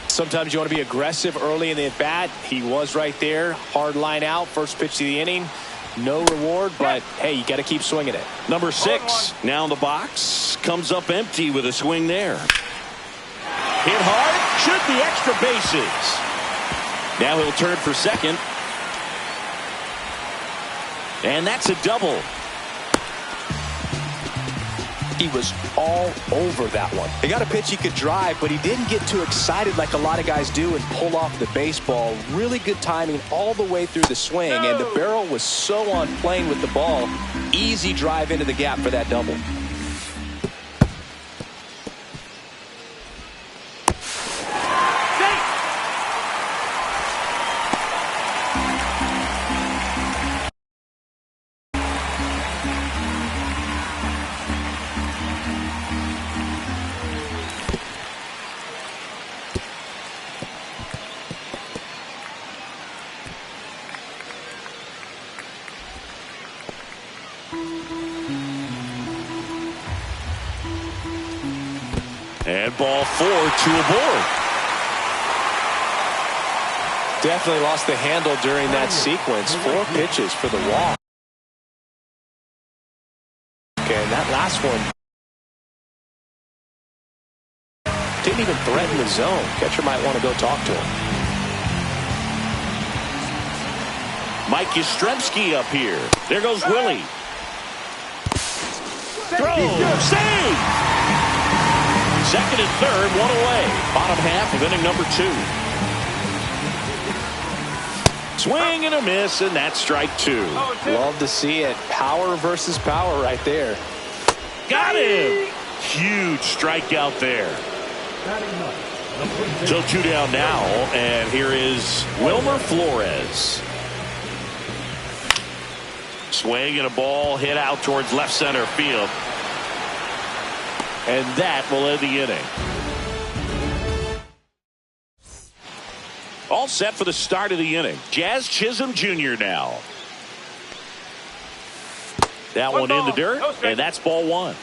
Sometimes you want to be aggressive early in the at-bat. He was right there. Hard line out. First pitch of the inning. No reward, but hey, you got to keep swinging it. Number 6 now in the box. Comes up empty with a swing there. Hit hard. Should be extra bases. Now he'll turn for second. And that's a double. He was all over that one. He got a pitch he could drive, but he didn't get too excited like a lot of guys do and pull off the baseball. Really good timing all the way through the swing, and the barrel was so on plane with the ball. Easy drive into the gap for that double. And ball 4, 2 aboard. Definitely lost the handle during that sequence. 4 pitches for the walk. Okay, and that last one didn't even threaten the zone. Catcher might want to go talk to him. Mike Yastrzemski up here. There goes Willie. Throw, save! Second and third, one away. Bottom half of inning number 2. Swing and a miss, and that's strike 2. Love to see it. Power versus power right there. Got him! Huge strikeout there. So 2 down now, and here is Wilmer Flores. Swing and a ball hit out towards left center field. And that will end the inning. All set for the start of the inning. Jazz Chisholm Jr. now. That one in the dirt, and that's ball 1.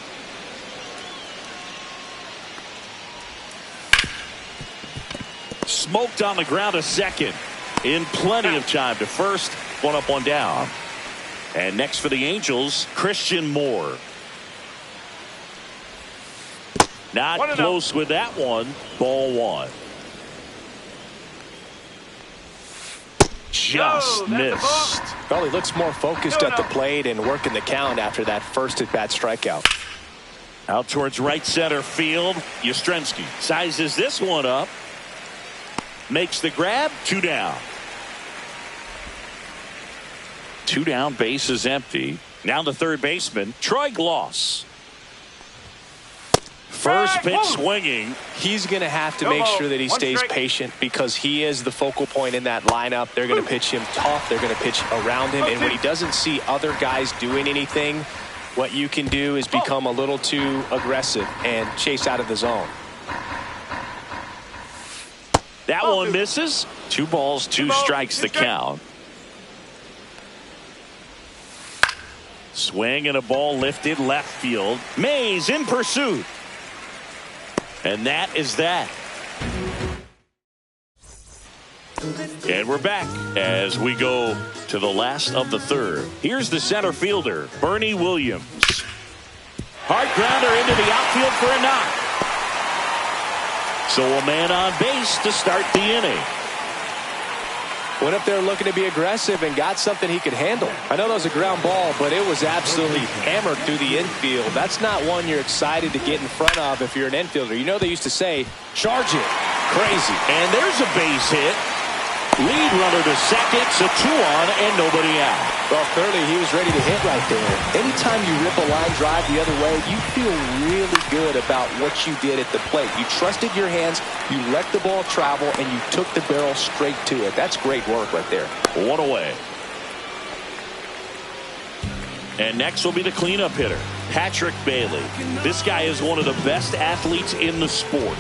Smoked on the ground to second. In plenty of time to first. One up, one down. And next for the Angels, Christian Moore. Not close with that one. Ball 1. Just missed. Well, he looks more focused at the plate and working the count after that first at-bat strikeout. Out towards right center field. Yastrzemski sizes this one up. Makes the grab. 2 down. 2 down. Base is empty. Now the third baseman, Troy Gloss. First pitch swinging. He's going to have to make sure that he stays patient because he is the focal point in that lineup. They're going to pitch him tough. They're going to pitch around him. And when he doesn't see other guys doing anything, what you can do is become a little too aggressive and chase out of the zone. That one misses. 2 balls, 2 strikes the count. Swing and a ball lifted left field. Mays in pursuit. And that is that. And we're back as we go to the last of the third. Here's the center fielder, Bernie Williams. Hard grounder into the outfield for a knock. So a man on base to start the inning. Went up there looking to be aggressive and got something he could handle. I know that was a ground ball, but it was absolutely hammered through the infield. That's not one you're excited to get in front of if you're an infielder. You know they used to say, charge it. Crazy. And there's a base hit. Lead runner to second, so 2 on and nobody out. Well, clearly he was ready to hit right there. Anytime you rip a line drive the other way, you feel really good about what you did at the plate. You trusted your hands, you let the ball travel, and you took the barrel straight to it. That's great work right there. 1 away. And next will be the cleanup hitter, Patrick Bailey. This guy is one of the best athletes in the sport.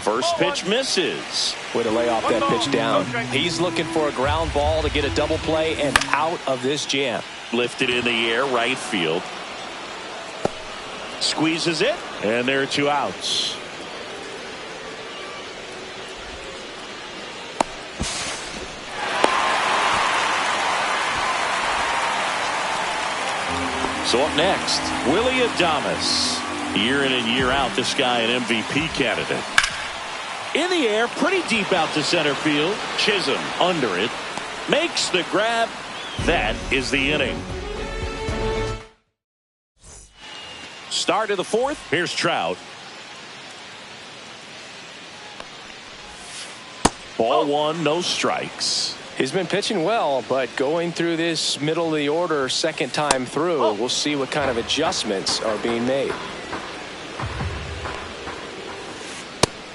First pitch misses. Way to lay off that pitch down. He's looking for a ground ball to get a double play and out of this jam. Lifted in the air, right field. Squeezes it, and there are 2 outs. So up next, Willie Adames. Year in and year out, this guy an MVP candidate. In the air, pretty deep out to center field. Chisholm under it. Makes the grab. That is the inning. Start of the 4th. Here's Trout. Ball 1, no strikes. He's been pitching well, but going through this middle of the order second time through, we'll see what kind of adjustments are being made.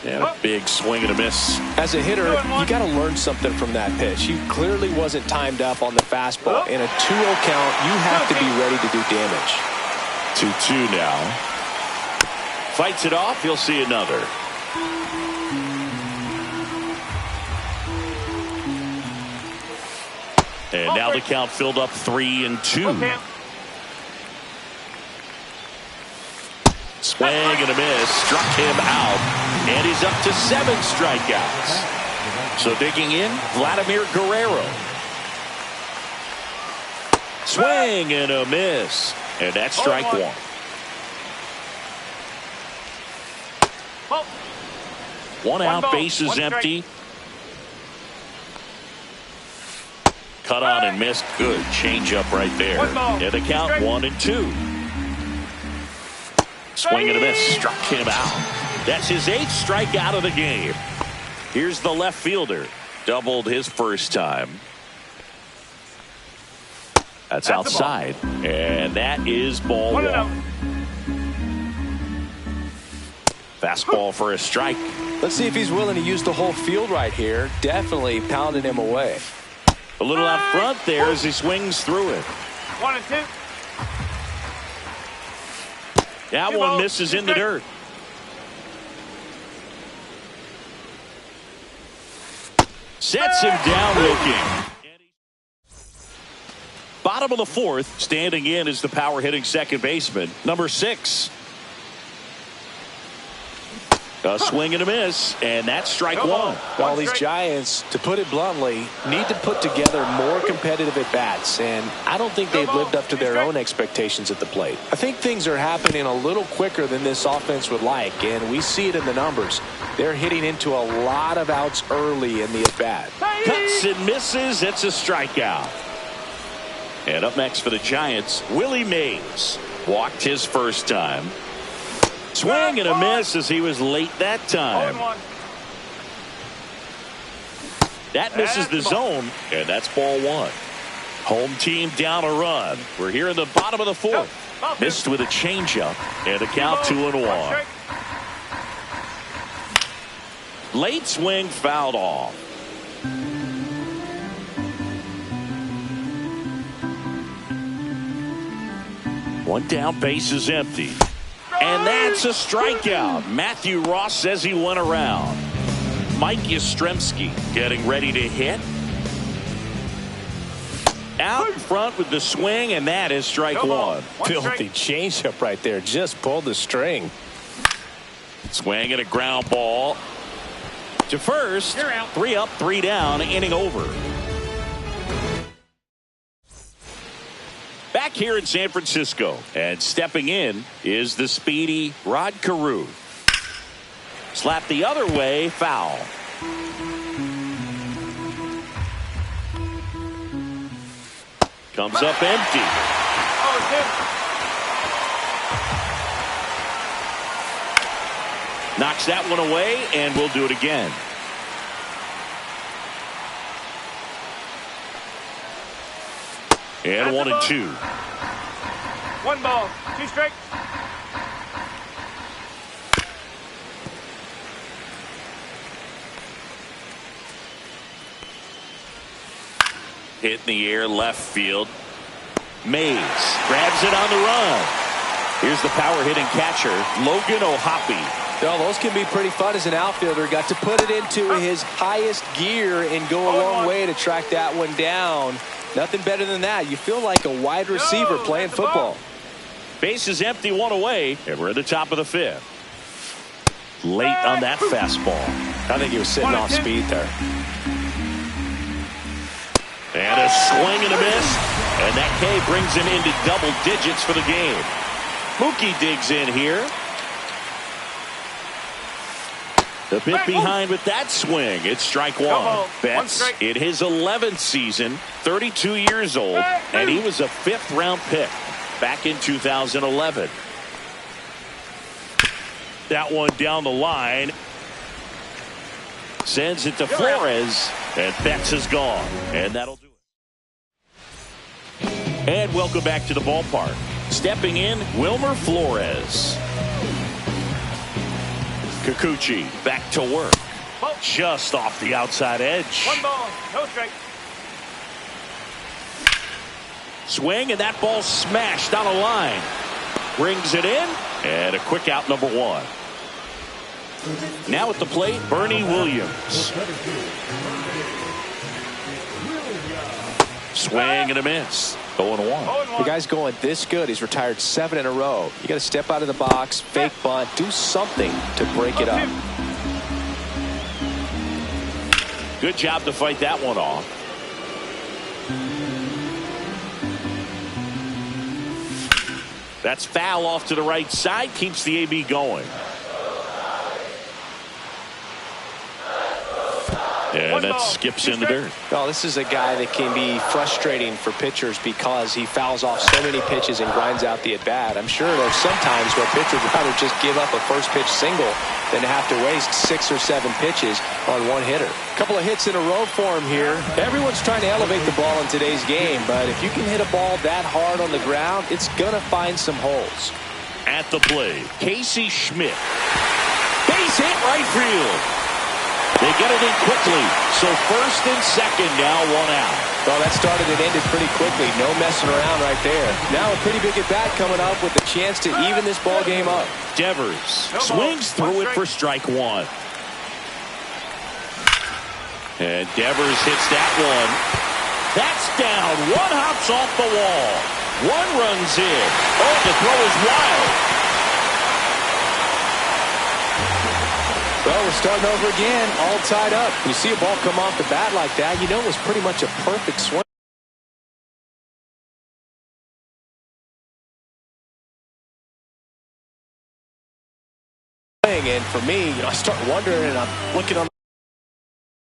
Yeah, big swing and a miss. As a hitter, you got to learn something from that pitch. He clearly wasn't timed up on the fastball. In a 2-0 count, you have to be ready to do damage. 2-2 now. Fights it off. You'll see another. And now the count filled up 3-2. Swing and a miss. Struck him out. And he's up to 7 strikeouts. So digging in, Vladimir Guerrero. Swing and a miss. And that's strike 1. One out, bases empty. Cut on and missed. Good changeup right there. And the count 1-2. Swing and a miss. Struck him out. That's his 8th strikeout of the game. Here's the left fielder. Doubled his first time. That's outside. And that is ball 1. Fastball for a strike. Let's see if he's willing to use the whole field right here. Definitely pounding him away. A little out front there as he swings through it. 1-2. That one misses in the dirt. Sets him down looking. Bottom of the 4th, standing in is the power hitting second baseman, number 6. A swing and a miss, and that's strike 1. All these Giants, to put it bluntly, need to put together more competitive at-bats, and I don't think they've lived up to their own expectations at the plate. I think things are happening a little quicker than this offense would like, and we see it in the numbers. They're hitting into a lot of outs early in the at-bat. Cuts and misses. It's a strikeout. And up next for the Giants, Willie Mays. Walked his first time. Swing and a miss as he was late that time. That misses the zone, and that's ball 1. Home team down a run. We're here in the bottom of the 4th. Missed with a changeup, and the count 2-1. Late swing fouled off. One down, base is empty. And that's a strikeout. Matthew Ross says he went around. Mike Yastrzemski getting ready to hit. Out in front with the swing, and that is strike 1. Filthy changeup right there. Just pulled the string. Swing and a ground ball to first. 3 up, 3 down, inning over. Back here in San Francisco, and stepping in is the speedy Rod Carew. Slap the other way, foul. Comes up empty. Knocks that one away, and we'll do it again. And 1-2. 1 ball, 2 strikes. Hit in the air, left field. Mays grabs it on the run. Here's the power hitting catcher, Logan O'Hoppe. Well, those can be pretty fun as an outfielder. Got to put it into his highest gear and go a long way to track that one down. Nothing better than that. You feel like a wide receiver playing football. Base is empty, one away, and we're at the top of the 5th. Late on that fastball. I think he was sitting off speed there. And a swing and a miss. And that K brings him into double digits for the game. Mookie digs in here. A bit behind with that swing. It's strike one. Betts in his 11th season, 32 years old, and he was a 5th-round pick back in 2011. That one down the line. Sends it to Flores, and Betts is gone. And that'll do it. And welcome back to the ballpark. Stepping in, Wilmer Flores. Kikuchi back to work. Just off the outside edge. 1 ball, no strike. Swing, and that ball smashed on a line. Brings it in, and a quick out, number 1. Now at the plate, Bernie Williams. Swing and a miss. 0-1. The guy's going this good. He's retired 7 in a row. You got to step out of the box, fake bunt, do something to break it up. Good job to fight that one off. That's foul off to the right side. Keeps the AB going. And that skips in the dirt. Well, this is a guy that can be frustrating for pitchers because he fouls off so many pitches and grinds out the at-bat. I'm sure there's some times where pitchers would rather just give up a first pitch single than to have to waste 6 or 7 pitches on one hitter. A couple of hits in a row for him here. Everyone's trying to elevate the ball in today's game, but if you can hit a ball that hard on the ground, it's going to find some holes. At the plate, Casey Schmidt. Base hit, right field. They get it in quickly. So first and second now, 1 out. Well, that started and ended pretty quickly. No messing around right there. Now a pretty big at-bat coming up with a chance to even this ball game up. Devers swings through it for strike 1. And Devers hits that one. That's down. 1 hops off the wall. 1 runs in. Oh, the throw is wild. Well, we're starting over again, all tied up. When you see a ball come off the bat like that, you know it was pretty much a perfect swing. And for me, I start wondering, and I'm looking on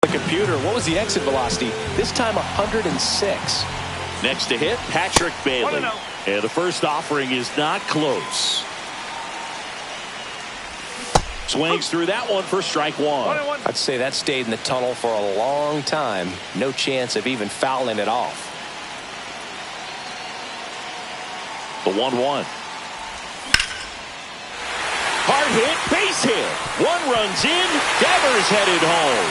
the computer, what was the exit velocity? This time 106. Next to hit, Patrick Bailey. And the first offering is not close. Swings through that one for strike 1. I'd say that stayed in the tunnel for a long time. No chance of even fouling it off. The 1-1. Hard hit, base hit. 1 runs in. Devers headed home.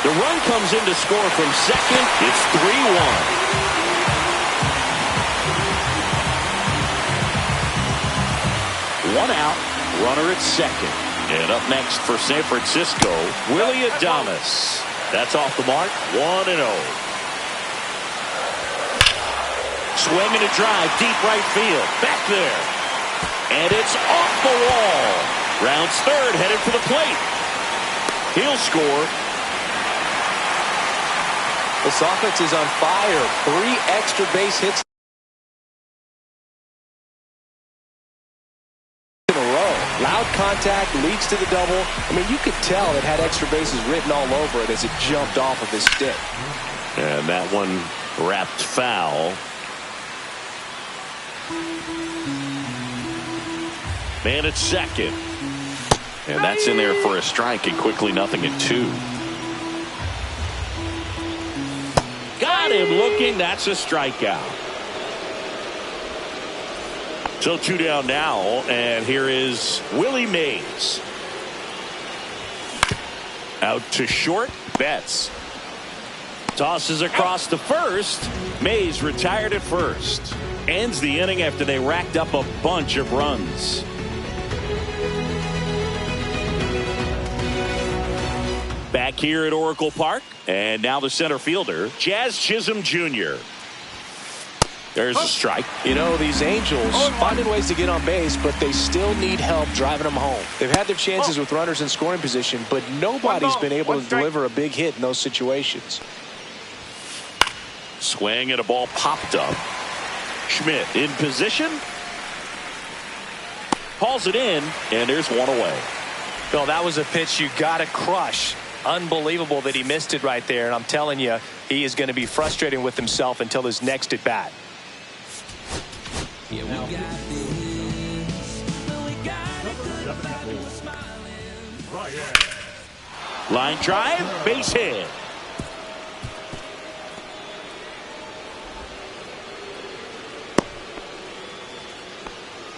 The run comes in to score from second. It's 3-1. 1 out. Runner at second. And up next for San Francisco, Willie Adames. That's off the mark, 1-0. Swing and a drive, deep right field, back there. And it's off the wall. Rounds third, headed for the plate. He'll score. This offense is on fire. 3 extra base hits in a row. Loud contact leads to the double. I mean, you could tell it had extra bases written all over it as it jumped off of his stick. And that one wrapped foul. Man at second. And that's in there for a strike, and quickly 0-2. Got him looking. That's a strikeout. So 2 down now, and here is Willie Mays. Out to short, Betts. Tosses across to first. Mays retired at first. Ends the inning after they racked up a bunch of runs. Back here at Oracle Park. And now the center fielder, Jazz Chisholm Jr. There's a strike. You know, these Angels finding ways to get on base, but they still need help driving them home. They've had their chances with runners in scoring position, but nobody's been able to deliver a big hit in those situations. Swing and a ball popped up. Schmidt in position. Hauls it in, and there's one away. Bill, that was a pitch you got to crush. Unbelievable that he missed it right there, and I'm telling you, he is going to be frustrated with himself until his next at bat. Yeah, we got this. We got it. Line drive, base hit.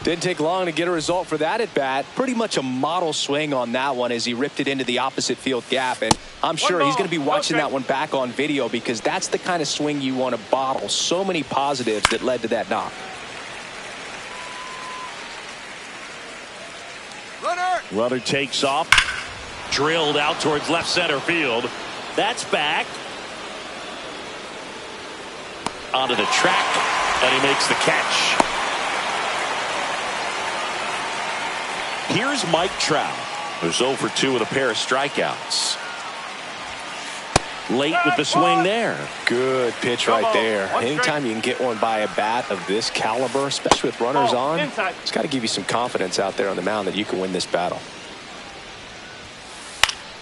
Didn't take long to get a result for that at bat. Pretty much a model swing on that one as he ripped it into the opposite field gap. And I'm sure he's going to be watching that one back on video because that's the kind of swing you want to bottle. So many positives that led to that knock. Runner takes off. Drilled out towards left center field. That's back. Onto the track. And he makes the catch. Here's Mike Trout, who's 0 for 2 with a pair of strikeouts. Late with the swing there. Good pitch right there. Anytime you can get one by a bat of this caliber, especially with runners on, it's got to give you some confidence out there on the mound that you can win this battle.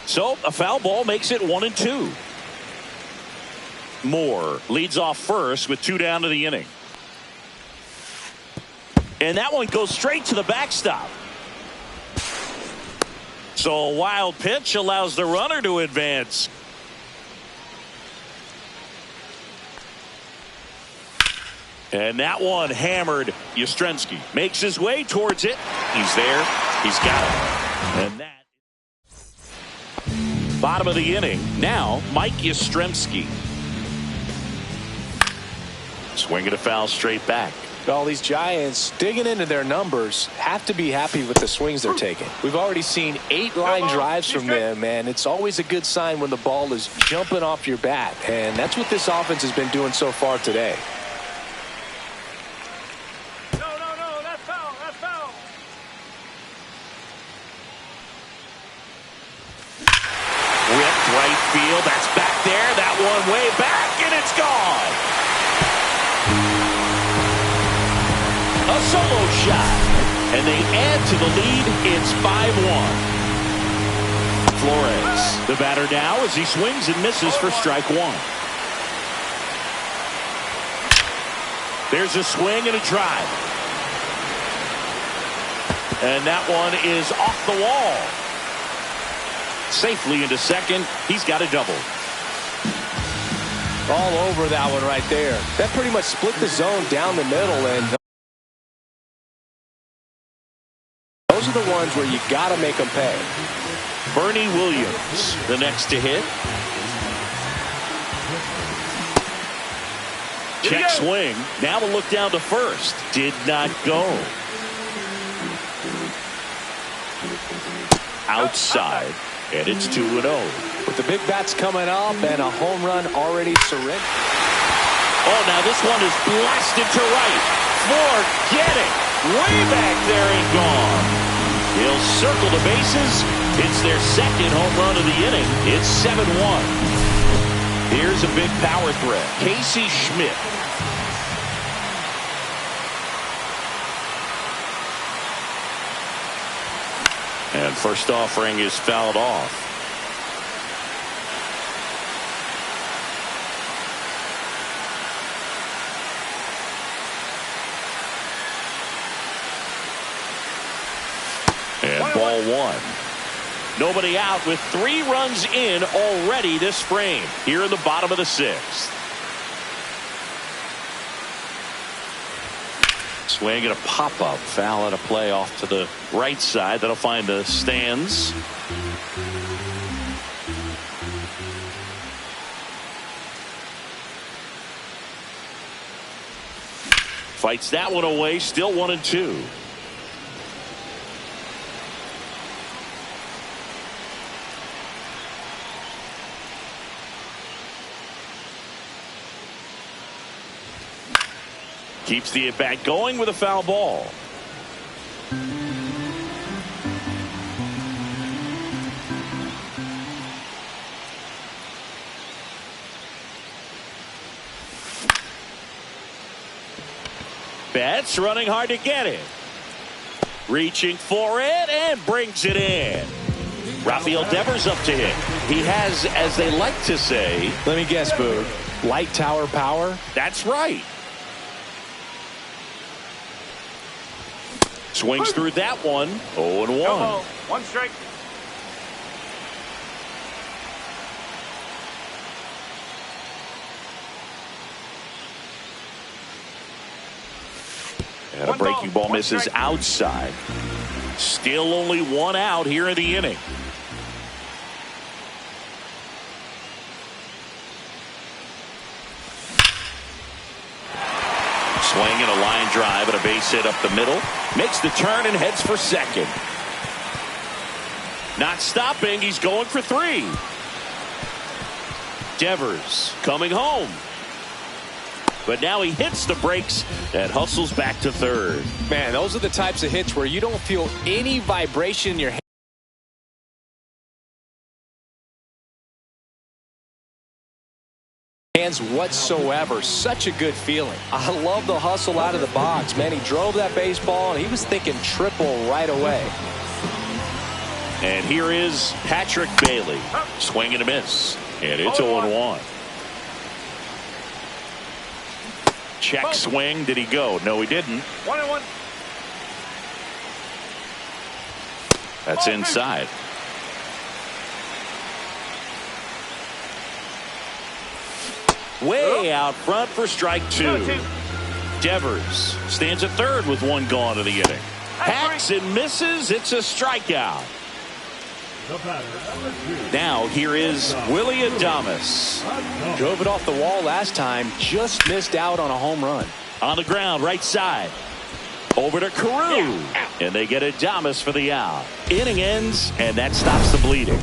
So a foul ball makes it 1-2. Moore leads off first with 2 down to the inning. And that one goes straight to the backstop. So a wild pitch allows the runner to advance. And that one hammered. Yastrzemski makes his way towards it. He's there. He's got it. And that. Bottom of the inning. Now Mike Yastrzemski. Swinging a foul straight back. All these Giants digging into their numbers have to be happy with the swings they're taking. We've already seen 8 line drives from them, and it's always a good sign when the ball is jumping off your bat. And that's what this offense has been doing so far today. No, that's foul, that's foul. Ripped right field. That's back there. That one way back, and it's gone. A solo shot, and they add to the lead. It's 5-1. Flores, the batter now, as he swings and misses for strike 1. There's a swing and a drive. And that one is off the wall. Safely into second. He's got a double. All over that one right there. That pretty much split the zone down the middle, and those are the ones where you got to make them pay. Bernie Williams, the next to hit. Check swing. Now the look down to first. Did not go. Outside. And it's 2-0. With the big bats coming up and a home run already surrendered. Oh, now this one is blasted to right. Forget it. Way back there and gone. He'll circle the bases. It's their second home run of the inning. It's 7-1. Here's a big power threat. Casey Schmidt. And first offering is fouled off. And ball 1. Nobody out with 3 runs in already this frame here in the bottom of the 6th. Swing and a pop-up. Foul and a play off to the right side. That'll find the stands. Fights that one away. Still 1-2. Keeps the at-bat going with a foul ball. Betts running hard to get it. Reaching for it and brings it in. Rafael Devers up to hit. He has, as they like to say. Let me guess, Boog. Light tower power? That's right. Swings through that one. 0-1. 1 strike. And a breaking ball misses outside. Still only 1 out here in the inning. Swing and a line drive and a base hit up the middle. Makes the turn and heads for second. Not stopping. He's going for 3. Devers coming home. But now he hits the brakes and hustles back to third. Man, those are the types of hits where you don't feel any vibration in your hands whatsoever. Such a good feeling. I love the hustle out of the box. Man, he drove that baseball, and he was thinking triple right away. And here is Patrick Bailey. Swing and a miss. And it's 0-1. Check swing. Did he go? No, he didn't. 1-1. That's inside. Way out front for strike 2. Devers stands at third with 1 gone in the inning. Hacks and misses. It's a strikeout. Now here is Willie Adames. Drove it off the wall last time. Just missed out on a home run. On the ground, right side. Over to Carew. And they get Adames for the out. Inning ends, and that stops the bleeding.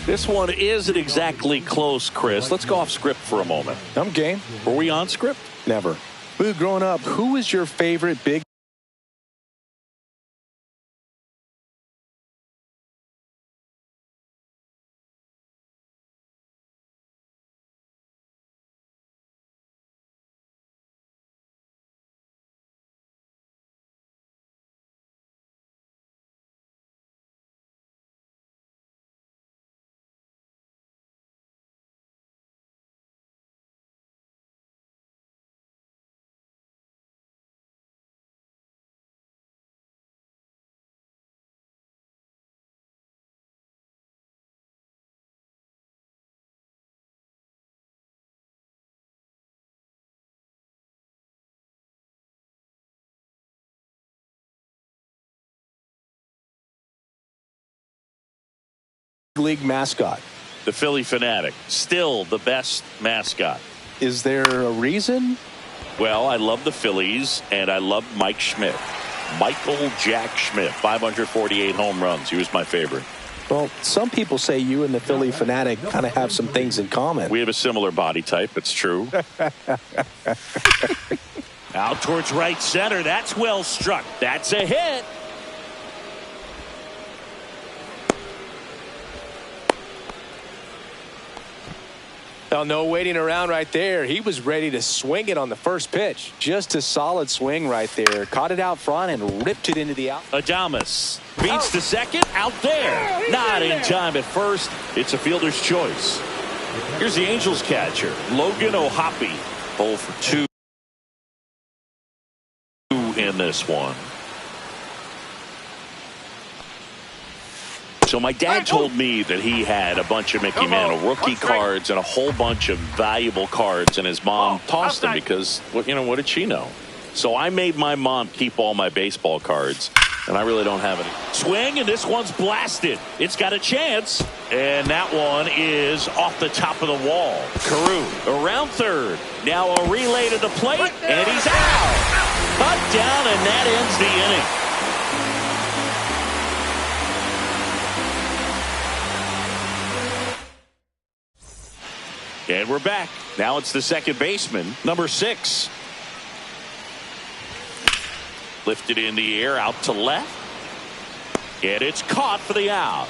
This one isn't exactly close, Chris. Let's go off script for a moment. I'm game. Were we on script? Never. Boo, growing up, who was your favorite big league mascot? The Philly Fanatic. Still the best mascot. Is there a reason? Well, I love the Phillies, and I love Mike Schmidt. Michael Jack Schmidt, 548 home runs. He was my favorite. Well, some people say you and the Philly Fanatic kind of have some things in common. We have a similar body type. It's true. Out towards right center. That's well struck. That's a hit. Oh, no waiting around right there. He was ready to swing it on the first pitch. Just a solid swing right there. Caught it out front and ripped it into the out. Adames beats the second. Out there. Not in time at first. It's a fielder's choice. Here's the Angels catcher, Logan O'Hoppe. 0 for 2 in this one. So my dad told me that he had a bunch of Mickey Mantle rookie cards and a whole bunch of valuable cards, and his mom tossed them because, what did she know? So I made my mom keep all my baseball cards, and I really don't have any. Swing, and this one's blasted. It's got a chance. And that one is off the top of the wall. Carew around third. Now a relay to the plate, and he's out. Cut down, and that ends the inning. And we're back. Now it's the second baseman, number 6. Lifted in the air, out to left. And it's caught for the out.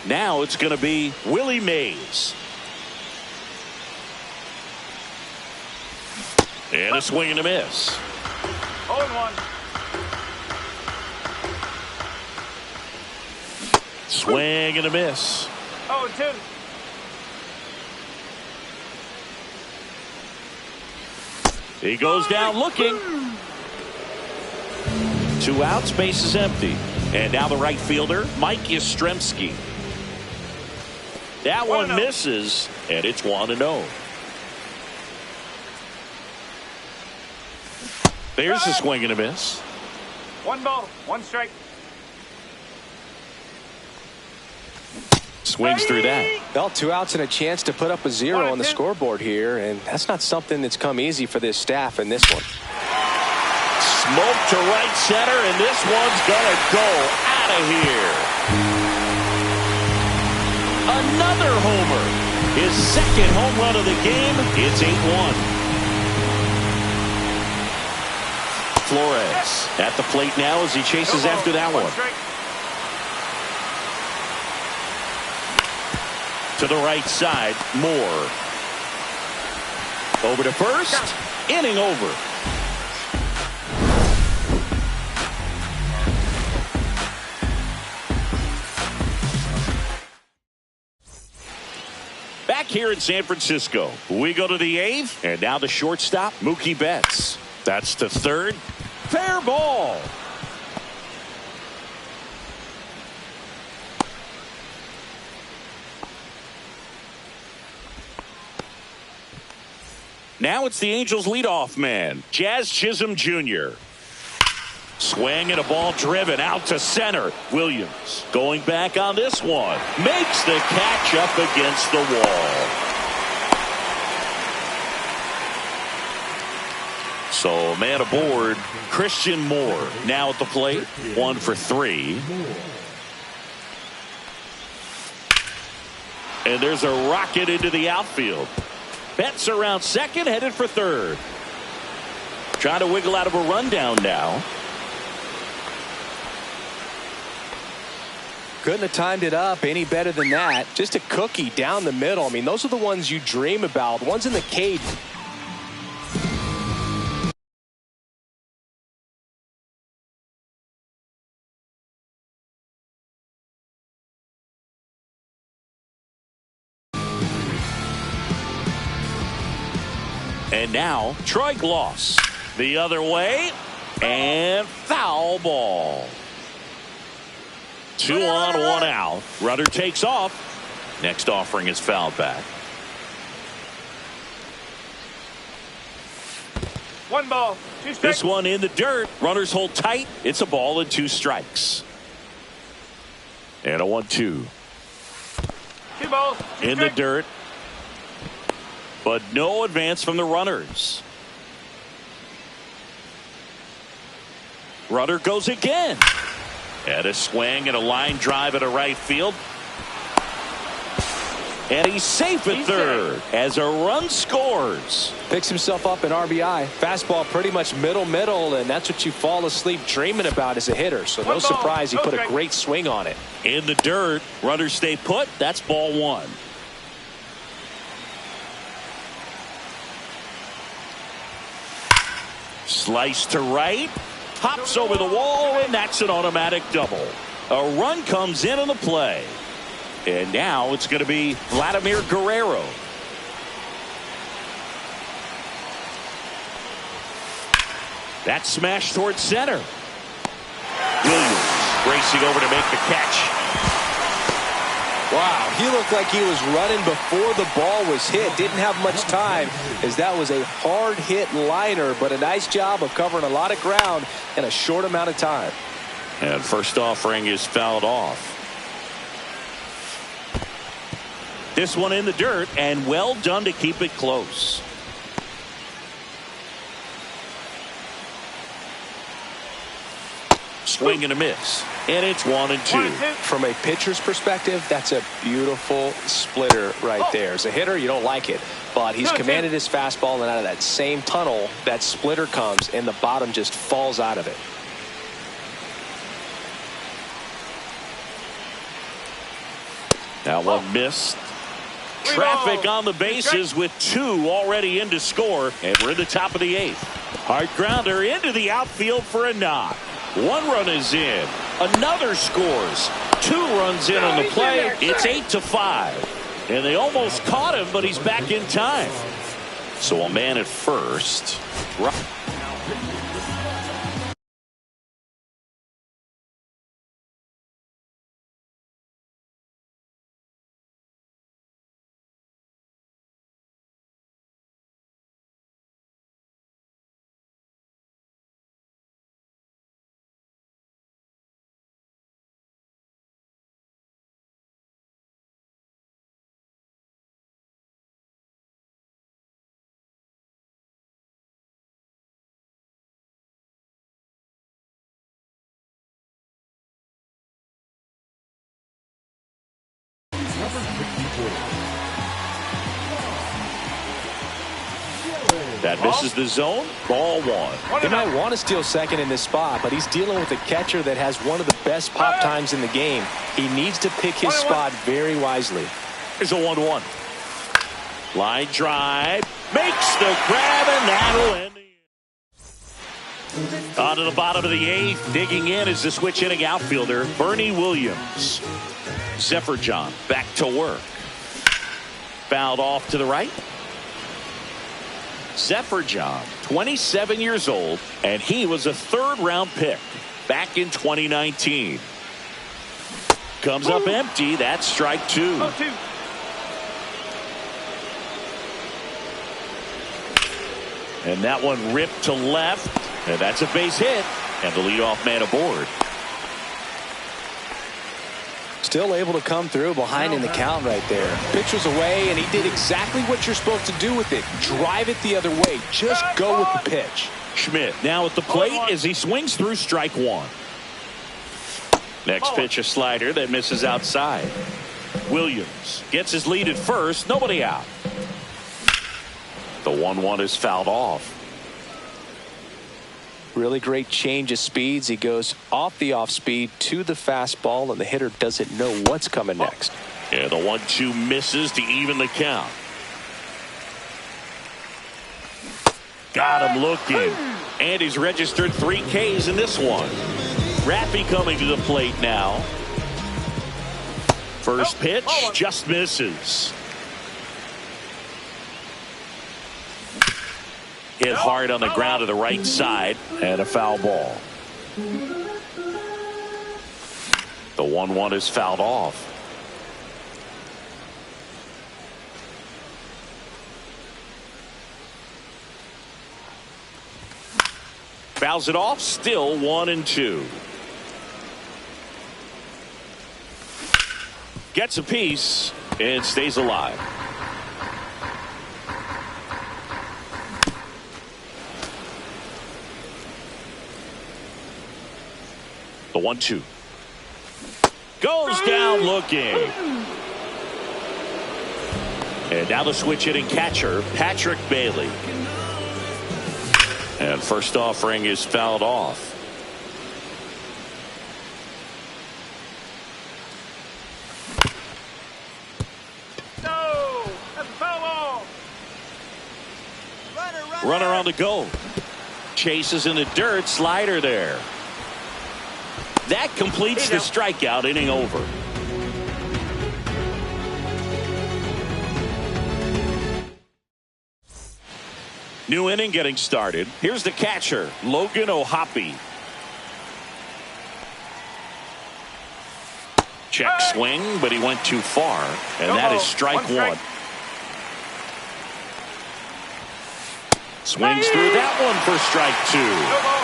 Now it's going to be Willie Mays. And a swing and a miss. 0-1. Swing and a miss. 0-2. He goes down looking. 2 outs, base is empty. And now the right fielder, Mike Yastrzemski. That one misses, and it's 1-0. There's a swing and a miss. 1 ball, 1 strike. Swings through that. Well, 2 outs and a chance to put up a 0 on the scoreboard here, and that's not something that's come easy for this staff in this one. Smoke to right center, and this one's gonna go out of here. Another homer. His second home run of the game. It's 8-1. Flores at the plate now as he chases after that one. To the right side, Moore. Over to first. Inning over. Back here in San Francisco, we go to the 8th, and now the shortstop, Mookie Betts. That's to third. Fair ball. Now it's the Angels leadoff man, Jazz Chisholm Jr. Swing and a ball driven out to center. Williams going back on this one. Makes the catch up against the wall. So man aboard, Christian Moore now at the plate. 1 for 3. And there's a rocket into the outfield. Betts around second, headed for third. Trying to wiggle out of a rundown now. Couldn't have timed it up any better than that. Just a cookie down the middle. I mean, those are the ones you dream about. Ones in the cage. And now Troy Gloss the other way, and foul ball. 2 on, 1 out. Rudder takes off. Next offering is fouled back. 1 ball, 2 strikes. This one in the dirt. Runners hold tight. It's a ball and 2 strikes. And a 1-2. 2 balls, 2 in the dirt. But no advance from the runners. Rudder goes again. And a swing and a line drive at a right field. And he's safe at third as a run scores. Picks himself up an RBI. Fastball pretty much middle, and that's what you fall asleep dreaming about as a hitter. So no surprise he put a great swing on it. In the dirt, runners stay put. That's ball 1. Slice to right. Hops over the wall, and that's an automatic double. A run comes in on the play. And now it's going to be Vladimir Guerrero. That smash towards center. Williams racing over to make the catch. Wow, he looked like he was running before the ball was hit. Didn't have much time as that was a hard hit liner, but a nice job of covering a lot of ground in a short amount of time. And first offering is fouled off. This one in the dirt, and well done to keep it close. Swing and a miss, and it's 1-2. From a pitcher's perspective, that's a beautiful splitter right there. As a hitter, you don't like it, but he's commanded his fastball, and out of that same tunnel, that splitter comes, and the bottom just falls out of it. That one missed. Traffic on the bases with 2 already in to score, and we're in the top of the 8th. Hard grounder into the outfield for a knock. 1 run is in. Another scores. 2 runs in on the play. It's 8-5. And they almost caught him, but he's back in time. So a man at first. That misses the zone. Ball 1. He might want to steal second in this spot, but he's dealing with a catcher that has one of the best pop times in the game. He needs to pick his spot very wisely. Here's a 1-1. Line drive. Makes the grab, and that'll end the inning. On to the bottom of the 8th. Digging in is the switch hitting outfielder, Bernie Williams. Zephyr back to work. Fouled off to the right. Zephyr 27 years old, and he was a 3rd-round pick back in 2019. Comes up empty. That's strike 2. And that one ripped to left, and that's a base hit, and the leadoff man aboard. Still able to come through behind in the count right there. Pitch was away, and he did exactly what you're supposed to do with it. Drive it the other way. Just go with the pitch. Schmidt now at the plate as he swings through strike 1. Next pitch, a slider that misses outside. Williams gets his lead at first. Nobody out. The 1-1 is fouled off. Really great change of speeds. He goes off the off speed to the fastball, and the hitter doesn't know what's coming next. Yeah, the 1-2 misses to even the count. Got him looking. And he's registered 3 Ks in this one. Raffy coming to the plate now. First pitch just misses. Hit hard on the ground to the right side, and a foul ball. The 1-1 is fouled off. Fouls it off, still 1-2. Gets a piece and stays alive. The 1-2 goes down looking. And now the switch hitting catcher, Patrick Bailey. And first offering is fouled off. No, that's a foul ball. Runner on the go. Chases in the dirt, slider there. That completes the strikeout, inning over. New inning getting started. Here's the catcher, Logan O'Hoppe. Check swing, but he went too far, and that is strike 1. Swings through that one for strike 2.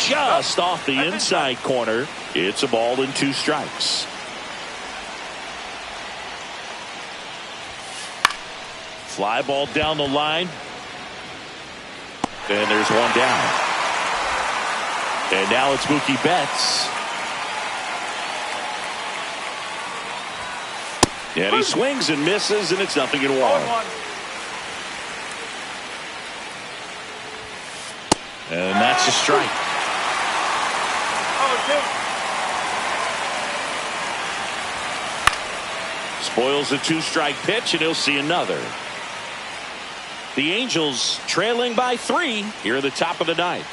just off the inside corner. It's a ball and 2 strikes. Fly ball down the line. And there's 1 down. And now it's Mookie Betts. And he swings and misses, and it's 0-1. And that's a strike. Spoils a 2-strike pitch, and he'll see another. The Angels trailing by 3 here at the top of the 9th.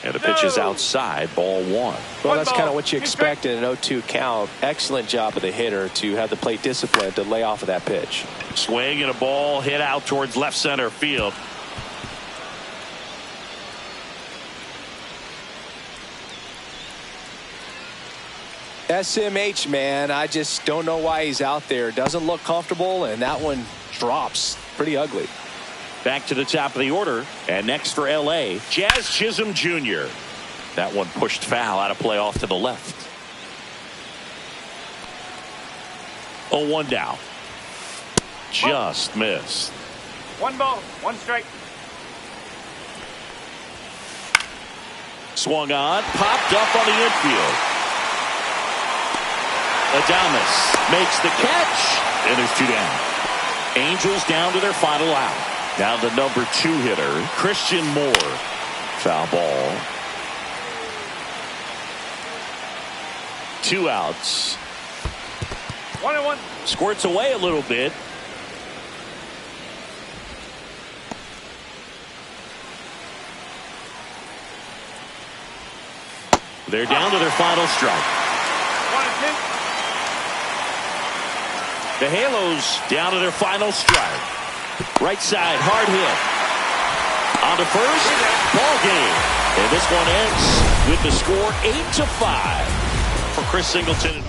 And the pitch is outside, ball 1. Well, that's kind of what you expect in an 0-2 count. Excellent job of the hitter to have the plate discipline to lay off of that pitch. Swing and a ball hit out towards left center field. SMH, man, I just don't know why he's out there. Doesn't look comfortable, and that one drops pretty ugly. Back to the top of the order, and next for L.A., Jazz Chisholm Jr. That one pushed foul out of play off to the left. 0-1 down. Just missed. 1 ball, 1 strike. Swung on, popped up on the infield. Adames makes the catch, and there's 2 down. Angels down to their final out. Now the number 2 hitter, Christian Moore. Foul ball. 2 outs. 1-1. Squirts away a little bit. They're down to their final strike. 1-2. The Halos down to their final strike. Right side, hard hit. On to first, ball game. And this one ends with the score 8-5 for Chris Singleton.